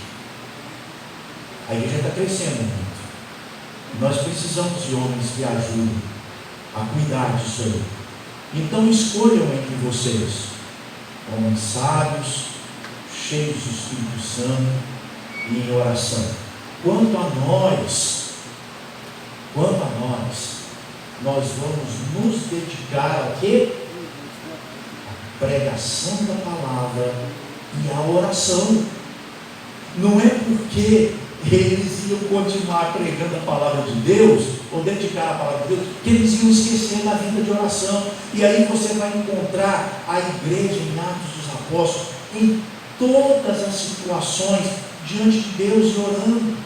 A igreja está crescendo muito. Nós precisamos de homens que ajudem a cuidar disso aí. Então escolham entre vocês homens sábios, cheios do Espírito Santo e em oração. Quanto a nós, nós vamos nos dedicar ao quê? Pregação da palavra e a oração. Não é porque eles iam continuar pregando a palavra de Deus ou dedicar a palavra de Deus que eles iam esquecer da vida de oração. E aí você vai encontrar a igreja em Atos dos Apóstolos em todas as situações diante de Deus e orando.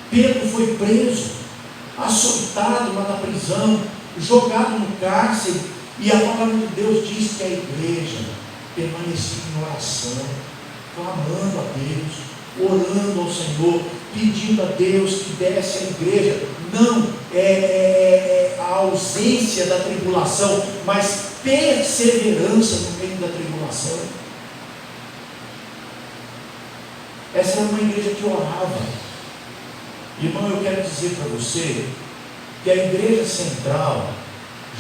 Pedro foi preso, açoitado lá na prisão, jogado no cárcere. E a palavra de Deus diz que a igreja permanecia em oração, clamando a Deus, orando ao Senhor, pedindo a Deus que desse à igreja, não a ausência da tribulação, mas perseverança no meio da tribulação. Essa era uma igreja que orava. Irmão, eu quero dizer para você que a igreja central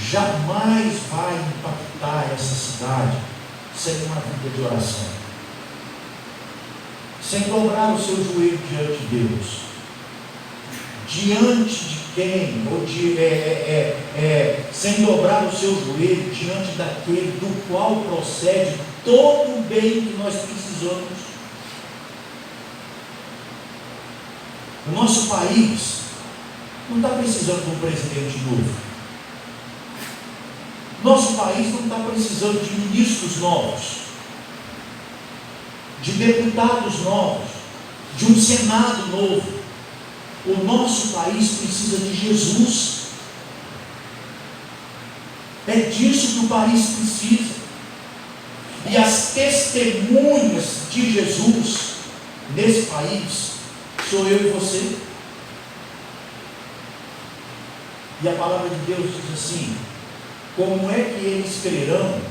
jamais vai impactar essa cidade sem uma vida de oração, sem dobrar o seu joelho diante de Deus. Diante de quem? Sem dobrar o seu joelho diante daquele do qual procede todo o bem que nós precisamos. O nosso país não está precisando de um presidente novo. Nosso país não está precisando de ministros novos, de deputados novos, de um Senado novo. O nosso país precisa de Jesus. É disso que o país precisa. E as testemunhas de Jesus nesse país sou eu e você. E a palavra de Deus diz assim: como é que eles crerão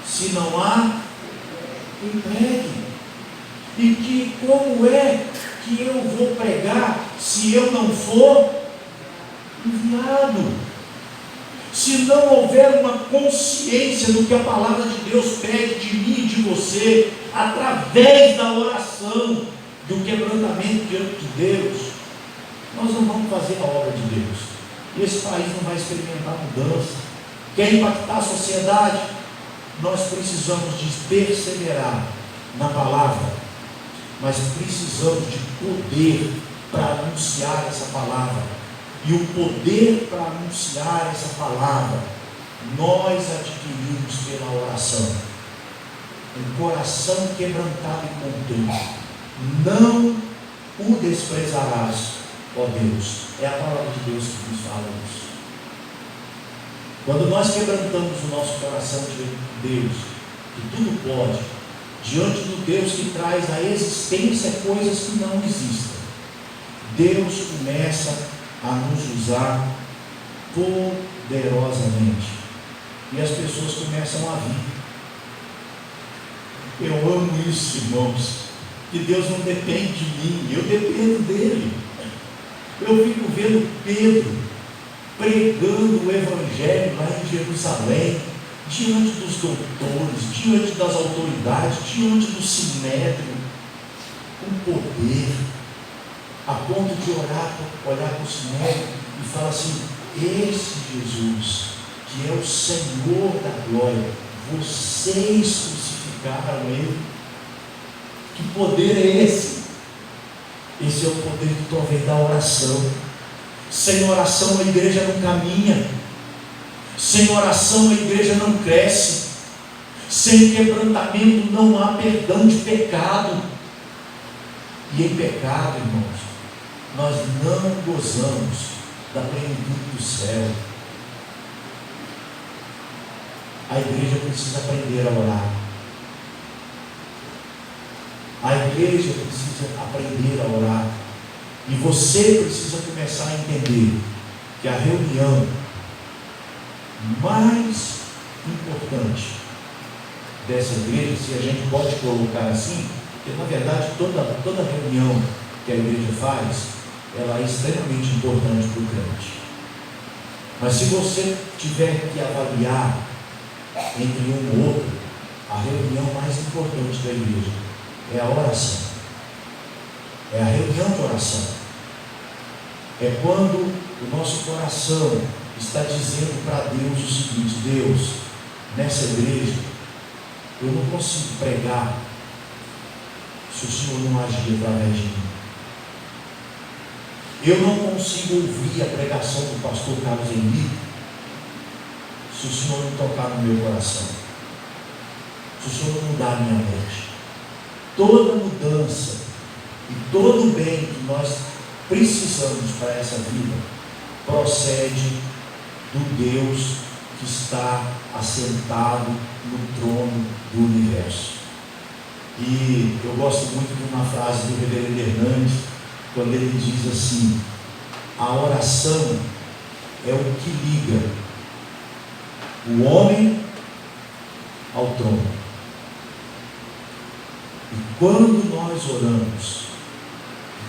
se não há quem pregue? E que como é que eu vou pregar se eu não for enviado? Se não houver uma consciência do que a palavra de Deus pede de mim e de você, através da oração, do quebrantamento diante de Deus, nós não vamos fazer a obra de Deus. E esse país não vai experimentar mudança. Quer impactar a sociedade? Nós precisamos de perseverar na palavra. mas precisamos de poder para anunciar essa palavra. E o poder para anunciar essa palavra, nós adquirimos pela oração. Um coração quebrantado e contrito, não o desprezarás, ó Deus. É a palavra de Deus que nos fala isso. Quando nós quebrantamos o nosso coração diante de Deus, que tudo pode, diante do Deus que traz à existência coisas que não existem, Deus começa a nos usar poderosamente, e as pessoas começam a vir. Eu amo isso, irmãos, que Deus não depende de mim, eu dependo dele. Eu fico vendo Pedro pregando o Evangelho lá em Jerusalém, diante dos doutores, diante das autoridades, diante do sinédrio, com poder, a ponto de olhar para o sinédrio e falar assim: esse Jesus, que é o Senhor da glória, vocês crucificaram ele. Que poder é esse? Esse é o poder que provém da oração. Sem oração a igreja não caminha, sem oração a igreja não cresce, sem quebrantamento não há perdão de pecado, e em pecado, irmãos, nós não gozamos da plenitude do céu. A igreja precisa aprender a orar. A igreja precisa aprender a orar. E você precisa começar a entender que a reunião mais importante dessa igreja, se a gente pode colocar assim, porque na verdade toda reunião que a igreja faz, ela é extremamente importante para o crente. Mas se você tiver que avaliar entre um e outro, a reunião mais importante da igreja é a oração. É a reunião de oração. É quando o nosso coração está dizendo para Deus o seguinte: Deus, nessa igreja eu não consigo pregar se o Senhor não agir através de mim. Eu não consigo ouvir a pregação do pastor Carlos Henrique se o Senhor não tocar no meu coração, se o Senhor não mudar a minha mente. Toda mudança e todo o bem que nós precisamos para essa vida procede do Deus que está assentado no trono do universo. E eu gosto muito de uma frase do reverendo Hernandes, quando ele diz assim: a oração é o que liga o homem ao trono. E quando nós oramos,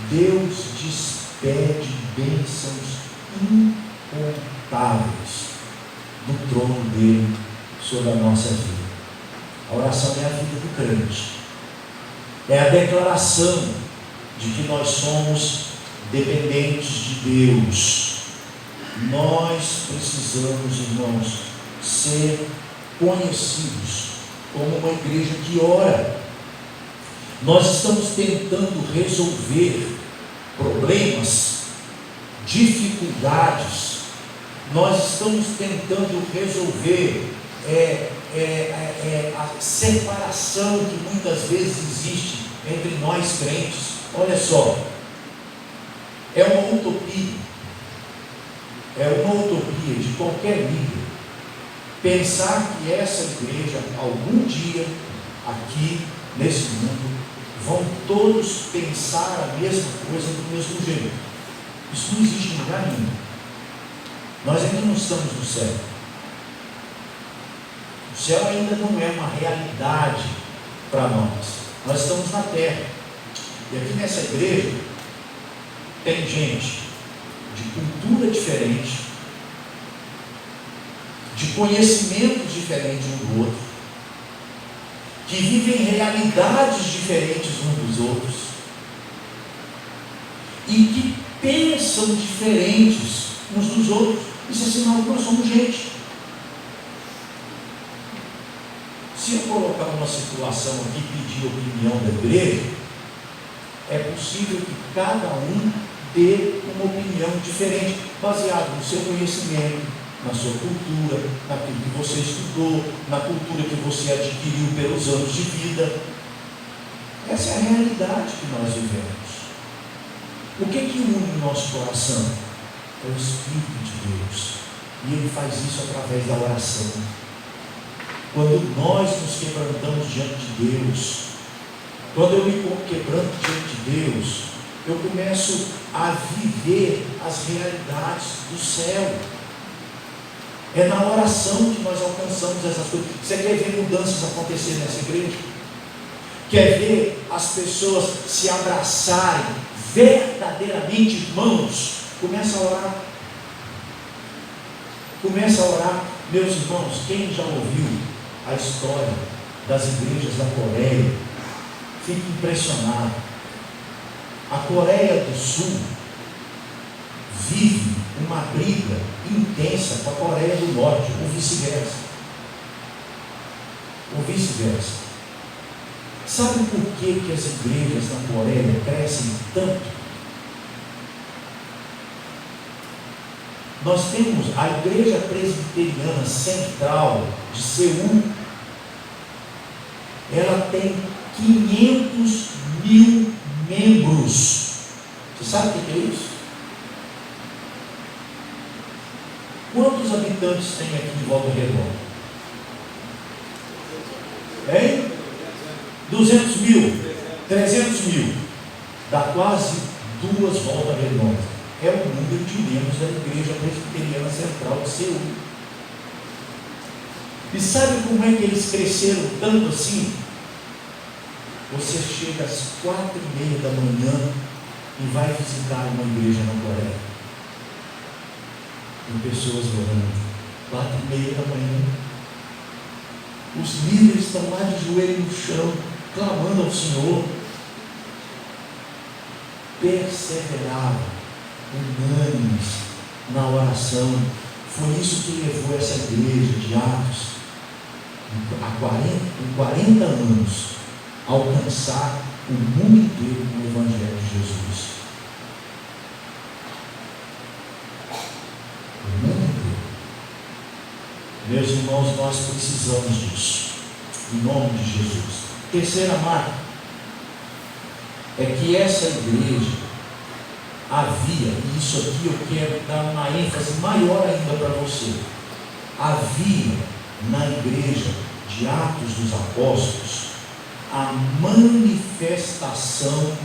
Deus despede bênçãos incontáveis do trono dele sobre a nossa vida. A oração é a vida do crente, é a declaração de que nós somos dependentes de Deus. Nós precisamos, irmãos, ser conhecidos como uma igreja que ora. Nós estamos tentando resolver problemas, dificuldades, nós estamos tentando resolver a separação que muitas vezes existe entre nós crentes. Olha só, é uma utopia de qualquer líder pensar que essa igreja, algum dia, aqui nesse mundo, vão todos pensar a mesma coisa do mesmo jeito. Isso não existe em lugar nenhum. Nós ainda não estamos no céu. O céu ainda não é uma realidade para nós. Nós estamos na terra. E aqui nessa igreja tem gente de cultura diferente, de conhecimentos diferentes um do outro, que vivem realidades diferentes uns dos outros e que pensam diferentes uns dos outros. Isso é sinal que nós somos gente. Se eu colocar uma situação aqui e pedir a opinião da igreja, é possível que cada um dê uma opinião diferente, baseado no seu conhecimento, na sua cultura, naquilo que você estudou, na cultura que você adquiriu pelos anos de vida. Essa é a realidade que nós vivemos. O que une o nosso coração? É o Espírito de Deus. E Ele faz isso através da oração. Quando nós nos quebrantamos diante de Deus, quando eu me quebranto diante de Deus, eu começo a viver as realidades do céu. É na oração que nós alcançamos essas coisas. Você quer ver mudanças acontecer nessa igreja? Quer ver as pessoas se abraçarem verdadeiramente, irmãos? Começa a orar. Começa a orar. Meus irmãos, quem já ouviu a história das igrejas da Coreia, fica impressionado. A Coreia do Sul vive uma briga intensa com a Coreia do Norte, ou vice-versa. Ou vice-versa. Sabe por que as igrejas na Coreia crescem tanto? Nós temos a Igreja Presbiteriana Central de Seul. Ela tem 500 mil membros. Você sabe o que é isso? Quantos habitantes tem aqui em Volta Redonda? Hein? 200 mil, 300 mil. Dá quase 2 Voltas Redondas. É o número de membros da Igreja Presbiteriana Central de Seul. E sabe como é que eles cresceram tanto assim? Você chega às 4:30 da manhã e vai visitar uma igreja na Coreia. Tem pessoas orando. 4:30 da manhã. Os líderes estão lá de joelho no chão, clamando ao Senhor. Perseveravam, unânimes na oração. Foi isso que levou essa igreja de Atos, em 40 anos, a alcançar o mundo inteiro com o Evangelho de Jesus. O mundo inteiro. Meus irmãos, nós precisamos disso, em nome de Jesus. Terceira marca é que essa igreja havia, e isso aqui eu quero dar uma ênfase maior ainda para você, havia na igreja de Atos dos Apóstolos a manifestação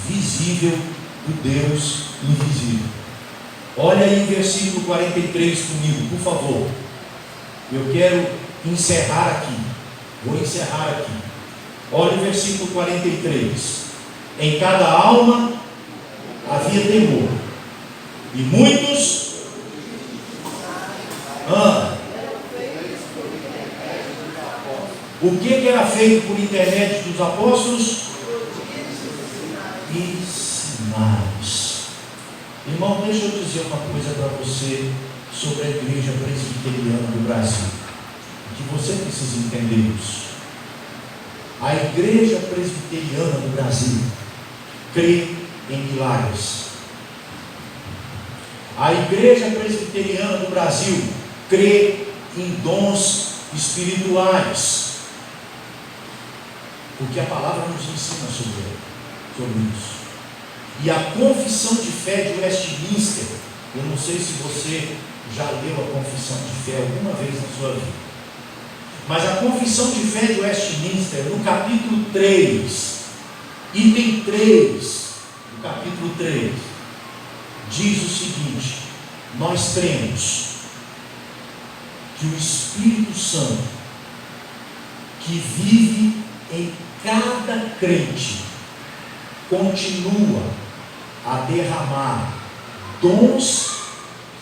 visível do Deus invisível. Olha aí o versículo 43 comigo, por favor. Eu quero encerrar aqui. Vou encerrar aqui. Olha o versículo 43. Em cada alma havia temor, e muitos o que era feito por intermédio dos apóstolos? E sinais. Irmão, deixa eu dizer uma coisa para você sobre a Igreja Presbiteriana do Brasil, que você precisa entender isso. A Igreja Presbiteriana do Brasil crê em milagres. A Igreja Presbiteriana do Brasil crê em dons espirituais, porque a palavra nos ensina sobre isso. E a confissão de fé de Westminster, eu não sei se você já leu a confissão de fé alguma vez na sua vida, mas a confissão de fé de Westminster, no capítulo 3, item 3, no capítulo 3, diz o seguinte: nós cremos que o Espírito Santo, que vive em cada crente, continua a derramar dons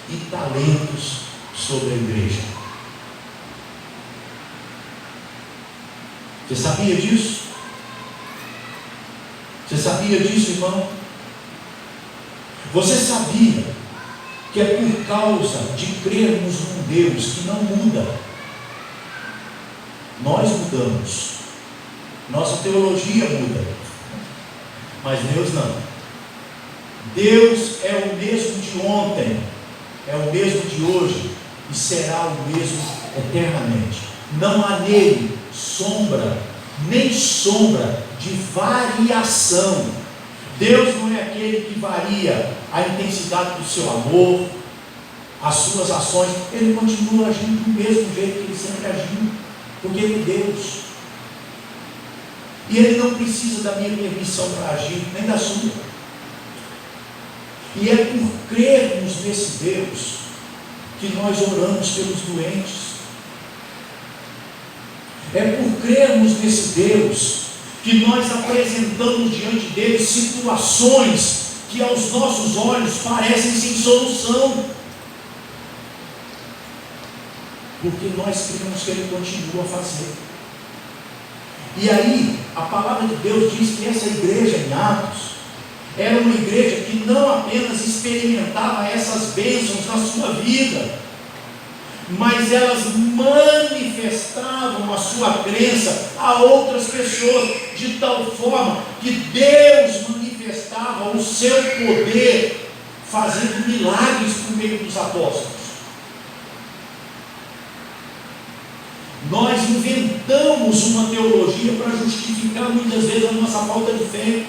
e talentos sobre a igreja. Você sabia disso? Você sabia disso, irmão? Você sabia que é por causa de crermos num Deus que não muda? Nós mudamos, nossa teologia muda, Mas Deus não. Deus é o mesmo de ontem, é o mesmo de hoje e será o mesmo eternamente. Não há nele sombra, nem sombra de variação. Deus não é aquele que varia a intensidade do seu amor, as suas ações. Ele continua agindo do mesmo jeito que ele sempre agiu, porque ele é Deus. E ele não precisa da minha permissão para agir, nem da sua. E é por crermos nesse Deus que nós oramos pelos doentes. É por crermos nesse Deus que nós apresentamos diante dele situações que aos nossos olhos parecem sem solução. Porque nós cremos que ele continua a fazer. E aí, a palavra de Deus diz que essa igreja em Atos era uma igreja que não apenas experimentava essas bênçãos na sua vida, mas elas manifestavam a sua crença a outras pessoas, de tal forma que Deus manifestava o seu poder, fazendo milagres por meio dos apóstolos. Nós inventamos uma teologia para justificar muitas vezes a nossa falta de fé.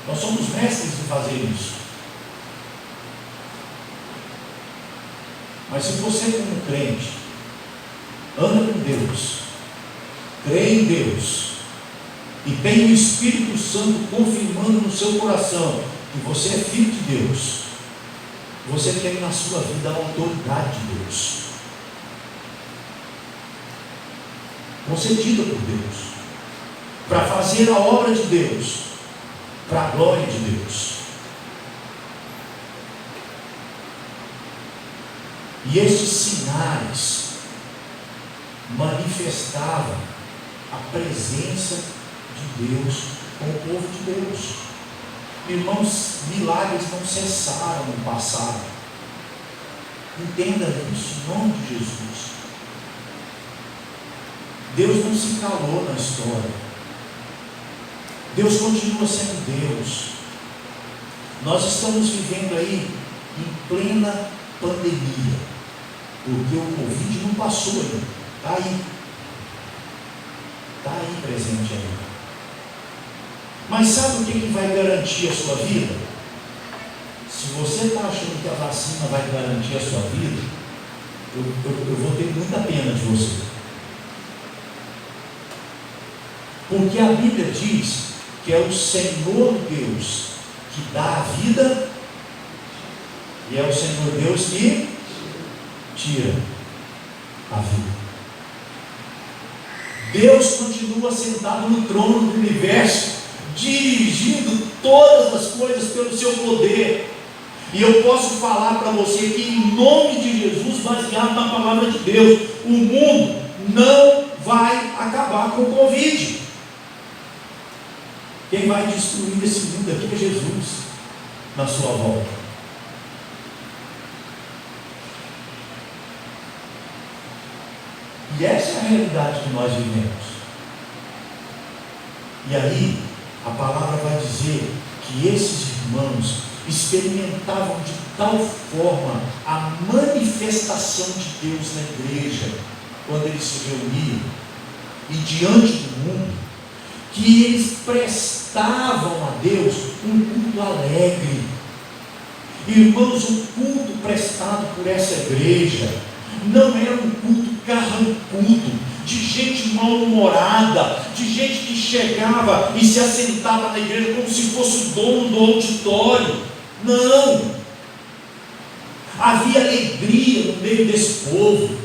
Nós somos mestres em fazer isso. Mas se você, como crente, anda com Deus, crê em Deus, e tem o Espírito Santo confirmando no seu coração que você é filho de Deus, você tem na sua vida a autoridade de Deus, concedida por Deus, para fazer a obra de Deus, para a glória de Deus. E estes sinais manifestavam a presença de Deus com o povo de Deus. Irmãos, milagres não cessaram no passado. Entenda isso em nome de Jesus. Deus não se calou na história. Deus continua sendo Deus. Nós estamos vivendo aí em plena pandemia, porque o Covid não passou ainda, está aí presente ainda. Mas sabe o que vai garantir a sua vida? Se você está achando que a vacina vai garantir a sua vida, eu vou ter muita pena de você. Porque a Bíblia diz que é o Senhor Deus que dá a vida, e é o Senhor Deus que tira a vida. Deus continua sentado no trono do universo, dirigindo todas as coisas pelo seu poder. E eu posso falar para você que, em nome de Jesus, baseado na palavra de Deus, o mundo não vai acabar com o Covid. Quem vai destruir esse mundo aqui é Jesus, na sua volta. E essa é a realidade que nós vivemos. E aí, a palavra vai dizer que esses irmãos experimentavam de tal forma a manifestação de Deus na igreja, quando eles se reuniam, e diante do mundo, que eles prestavam a Deus um culto alegre. Irmãos, o culto prestado por essa igreja não era um culto carrancudo, de gente mal-humorada, de gente que chegava e se assentava na igreja como se fosse o dono do auditório. Não! Havia alegria no meio desse povo.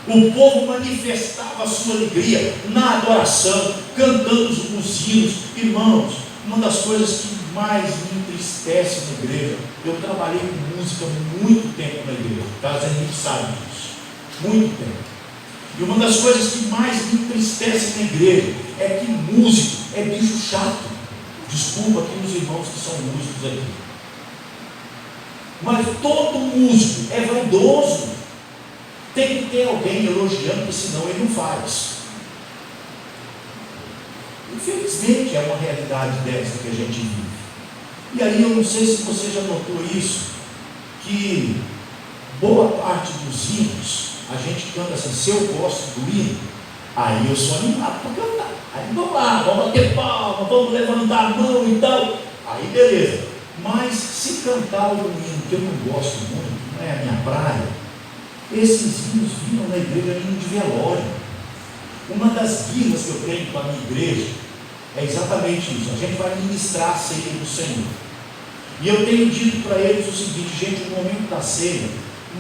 O povo manifestava a sua alegria na adoração, cantando os hinos. Irmãos, uma das coisas que mais me entristece na igreja, eu trabalhei com música muito tempo na igreja, caso a gente sabe disso, muito tempo. E uma das coisas que mais me entristece na igreja é que músico é bicho chato. Desculpa aqui os irmãos que são músicos aqui. Mas todo músico é vaidoso. Tem que ter alguém elogiando, porque senão ele não faz. Infelizmente é uma realidade dessa que a gente vive. E aí eu não sei se você já notou isso, que boa parte dos hinos, a gente canta assim, se eu gosto do hino, aí eu sou animado para cantar. Aí vamos lá, vamos bater palma, vamos levantar a mão e tal. Aí beleza. Mas se cantar um hino que eu não gosto muito, não é a minha praia, esses hinos viram na igreja hino de velório. Uma das guias que eu tenho para a minha igreja é exatamente isso. A gente vai ministrar a ceia do Senhor. E eu tenho dito para eles o seguinte: gente, o momento da ceia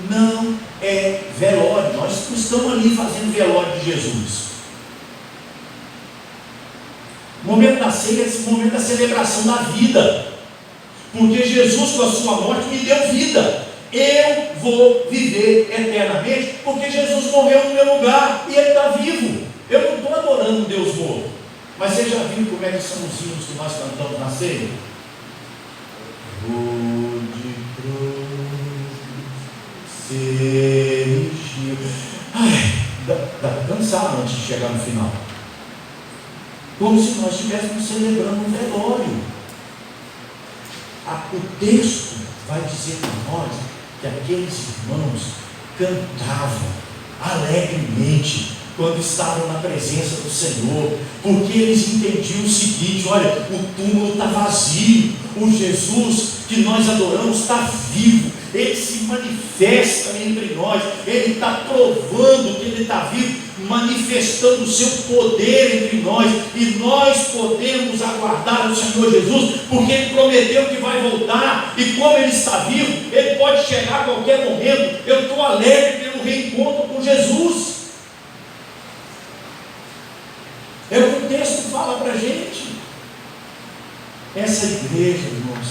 não é velório. Nós não estamos ali fazendo velório de Jesus. O momento da ceia é esse momento da celebração da vida. Porque Jesus, com a sua morte, me deu vida. Eu vou viver eternamente, porque Jesus morreu no meu lugar e Ele está vivo. Eu não estou adorando um Deus morto. Mas você já viu como é que são os hinos que nós cantamos na ceia? O de cruz se erigiu. Dá cansar antes de chegar no final. Como se nós estivéssemos celebrando um velório. O texto vai dizer para nós que aqueles irmãos cantavam alegremente quando estavam na presença do Senhor, porque eles entendiam o seguinte: olha, o túmulo está vazio, o Jesus que nós adoramos está vivo, Ele se manifesta entre nós, Ele está provando que Ele está vivo, manifestando o seu poder entre nós, e nós podemos aguardar o Senhor Jesus, porque Ele prometeu que vai voltar, e como Ele está vivo, Ele pode chegar a qualquer momento. Eu estou alegre pelo reencontro com Jesus. É o que o texto fala para a gente. Essa igreja, irmãos,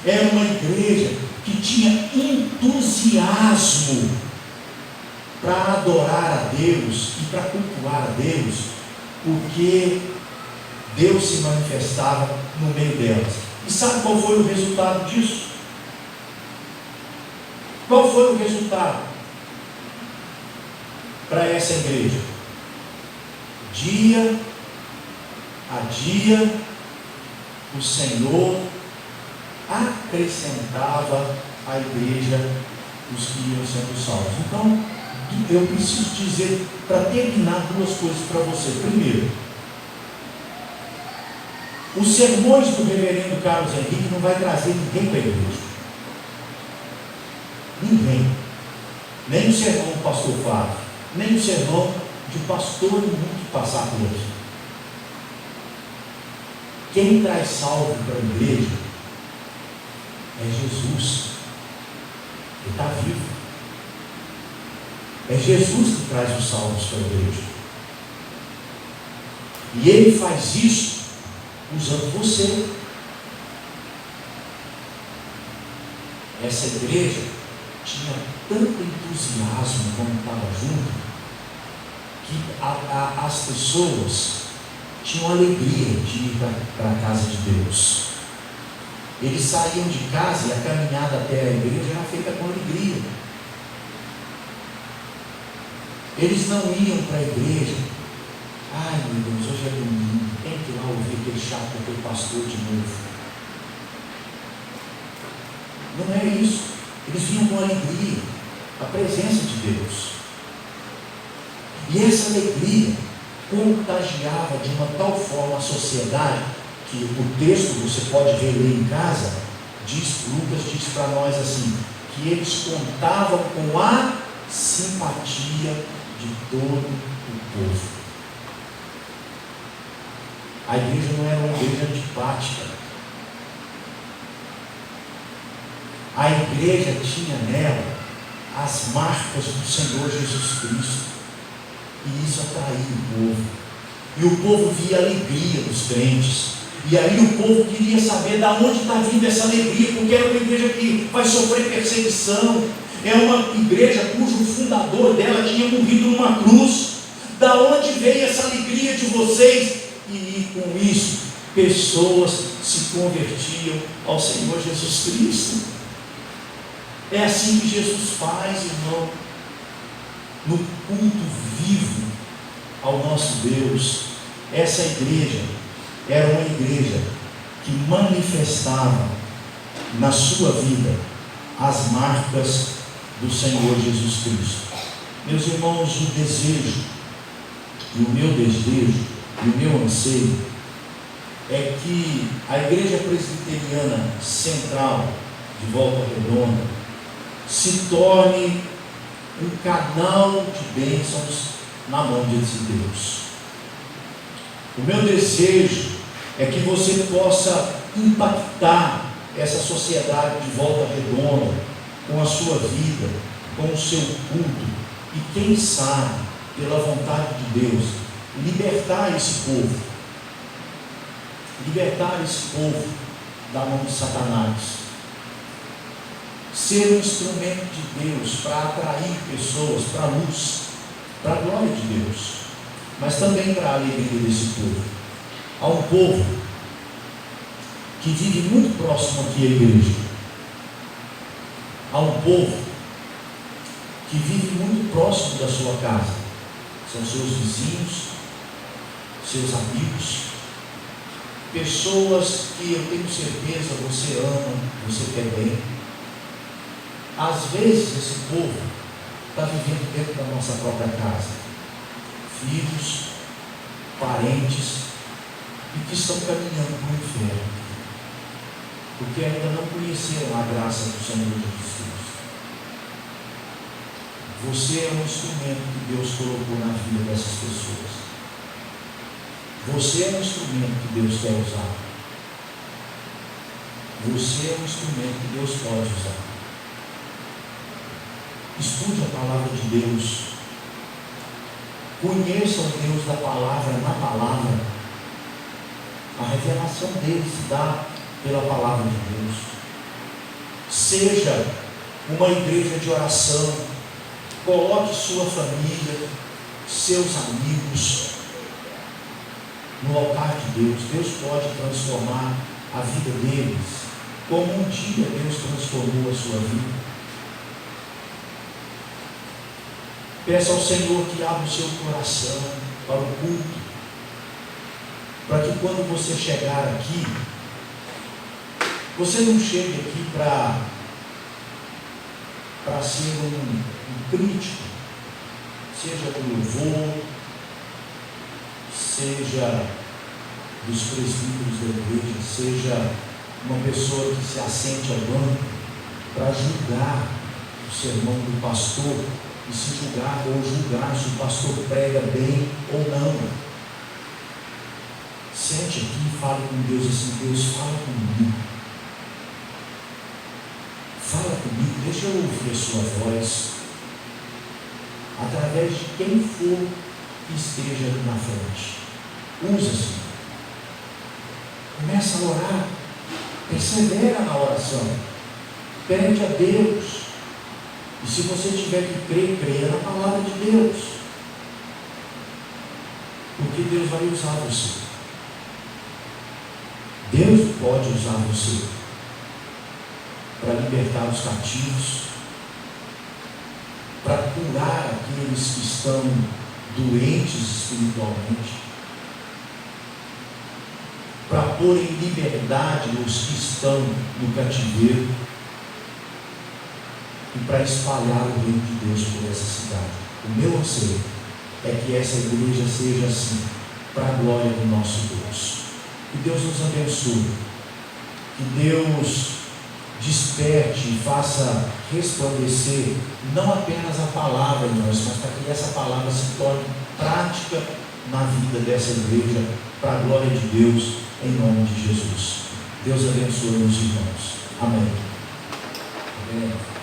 era uma igreja que tinha entusiasmo para adorar a Deus e para cultuar a Deus, porque Deus se manifestava no meio delas. E sabe qual foi o resultado disso? Qual foi o resultado para essa igreja? Dia a dia, o Senhor acrescentava à igreja os que iam sendo salvos. Então, eu preciso dizer, para terminar, duas coisas para você. Primeiro, os sermões do reverendo Carlos Henrique não vai trazer ninguém para a igreja. Ninguém. Nem o sermão do pastor Flávio, nem o sermão de pastor nenhum que passar por aqui. Quem traz salvo para a igreja é Jesus. Ele está vivo. É Jesus que traz os salvos para a igreja. E Ele faz isso usando você. Essa igreja tinha tanto entusiasmo quando estava junto, que as pessoas tinham alegria de ir para a casa de Deus. Eles saíam de casa e a caminhada até a igreja era feita com alegria. Eles não iam para a igreja: ai meu Deus, hoje é domingo, tem que ir lá ouvir aquele chato, aquele pastor de novo. Não é isso. Eles vinham com alegria, a presença de Deus. E essa alegria contagiava de uma tal forma a sociedade, que o texto você pode reler em casa, Lucas diz para nós assim, que eles contavam com a simpatia de todo o povo. A igreja não era uma igreja antipática. A igreja tinha nela as marcas do Senhor Jesus Cristo. E isso atraía o povo. E o povo via a alegria dos crentes. E aí o povo queria saber de onde está vindo essa alegria, porque era uma igreja que vai sofrer perseguição. É uma igreja cujo fundador dela tinha morrido numa cruz. Da onde veio essa alegria de vocês? E com isso, pessoas se convertiam ao Senhor Jesus Cristo. É assim que Jesus faz, irmão, no culto vivo ao nosso Deus. Essa igreja era uma igreja que manifestava na sua vida as marcas do Senhor Jesus Cristo. Meus irmãos, o desejo, e o meu desejo, e o meu anseio, é que a Igreja Presbiteriana Central de Volta Redonda se torne um canal de bênçãos na mão desse Deus. O meu desejo é que você possa impactar essa sociedade de Volta Redonda com a sua vida, com o seu culto, e quem sabe, pela vontade de Deus, libertar esse povo da mão de Satanás, ser um instrumento de Deus para atrair pessoas para a luz, para a glória de Deus, mas também para a alegria desse povo. Há um povo que vive muito próximo aqui à igreja. Há um povo que vive muito próximo da sua casa. São seus vizinhos, seus amigos, pessoas que eu tenho certeza você ama, você quer bem. Às vezes esse povo está vivendo dentro da nossa própria casa, filhos, parentes, e que estão caminhando para o inferno, porque ainda não conheceram a graça do Senhor Jesus Cristo. Você é um instrumento que Deus colocou na vida dessas pessoas. Você é um instrumento que Deus quer usar. Você é um instrumento que Deus pode usar. Estude a palavra de Deus. Conheça o Deus da palavra na palavra. A revelação dele se dá pela palavra de Deus. Seja uma igreja de oração. Coloque sua família, seus amigos no altar de Deus. Deus pode transformar a vida deles, como um dia Deus transformou a sua vida. Peça ao Senhor que abra o seu coração para o culto, para que quando você chegar aqui, você não chegue aqui para ser um crítico, seja do louvor, seja dos presbíteros da igreja, seja uma pessoa que se assente ao banco para julgar o sermão do pastor e se julgar ou julgar se o pastor prega bem ou não. Sente aqui e fale com Deus assim: Deus, fala comigo. Fala comigo, deixa eu ouvir a sua voz, através de quem for que esteja ali na frente. Usa-se. Começa a orar. Persevera na oração. Pede a Deus. E se você tiver que crer, creia na palavra de Deus. Porque Deus vai usar você. Deus pode usar você para libertar os cativos, para curar aqueles que estão doentes espiritualmente, para pôr em liberdade os que estão no cativeiro e para espalhar o reino de Deus por essa cidade. O meu anseio é que essa igreja seja assim, para a glória do nosso Deus. Que Deus nos abençoe, que Deus desperte e faça resplandecer não apenas a palavra em nós, mas para que essa palavra se torne prática na vida dessa igreja, para a glória de Deus, em nome de Jesus. Deus abençoe os irmãos. Amém. Amém.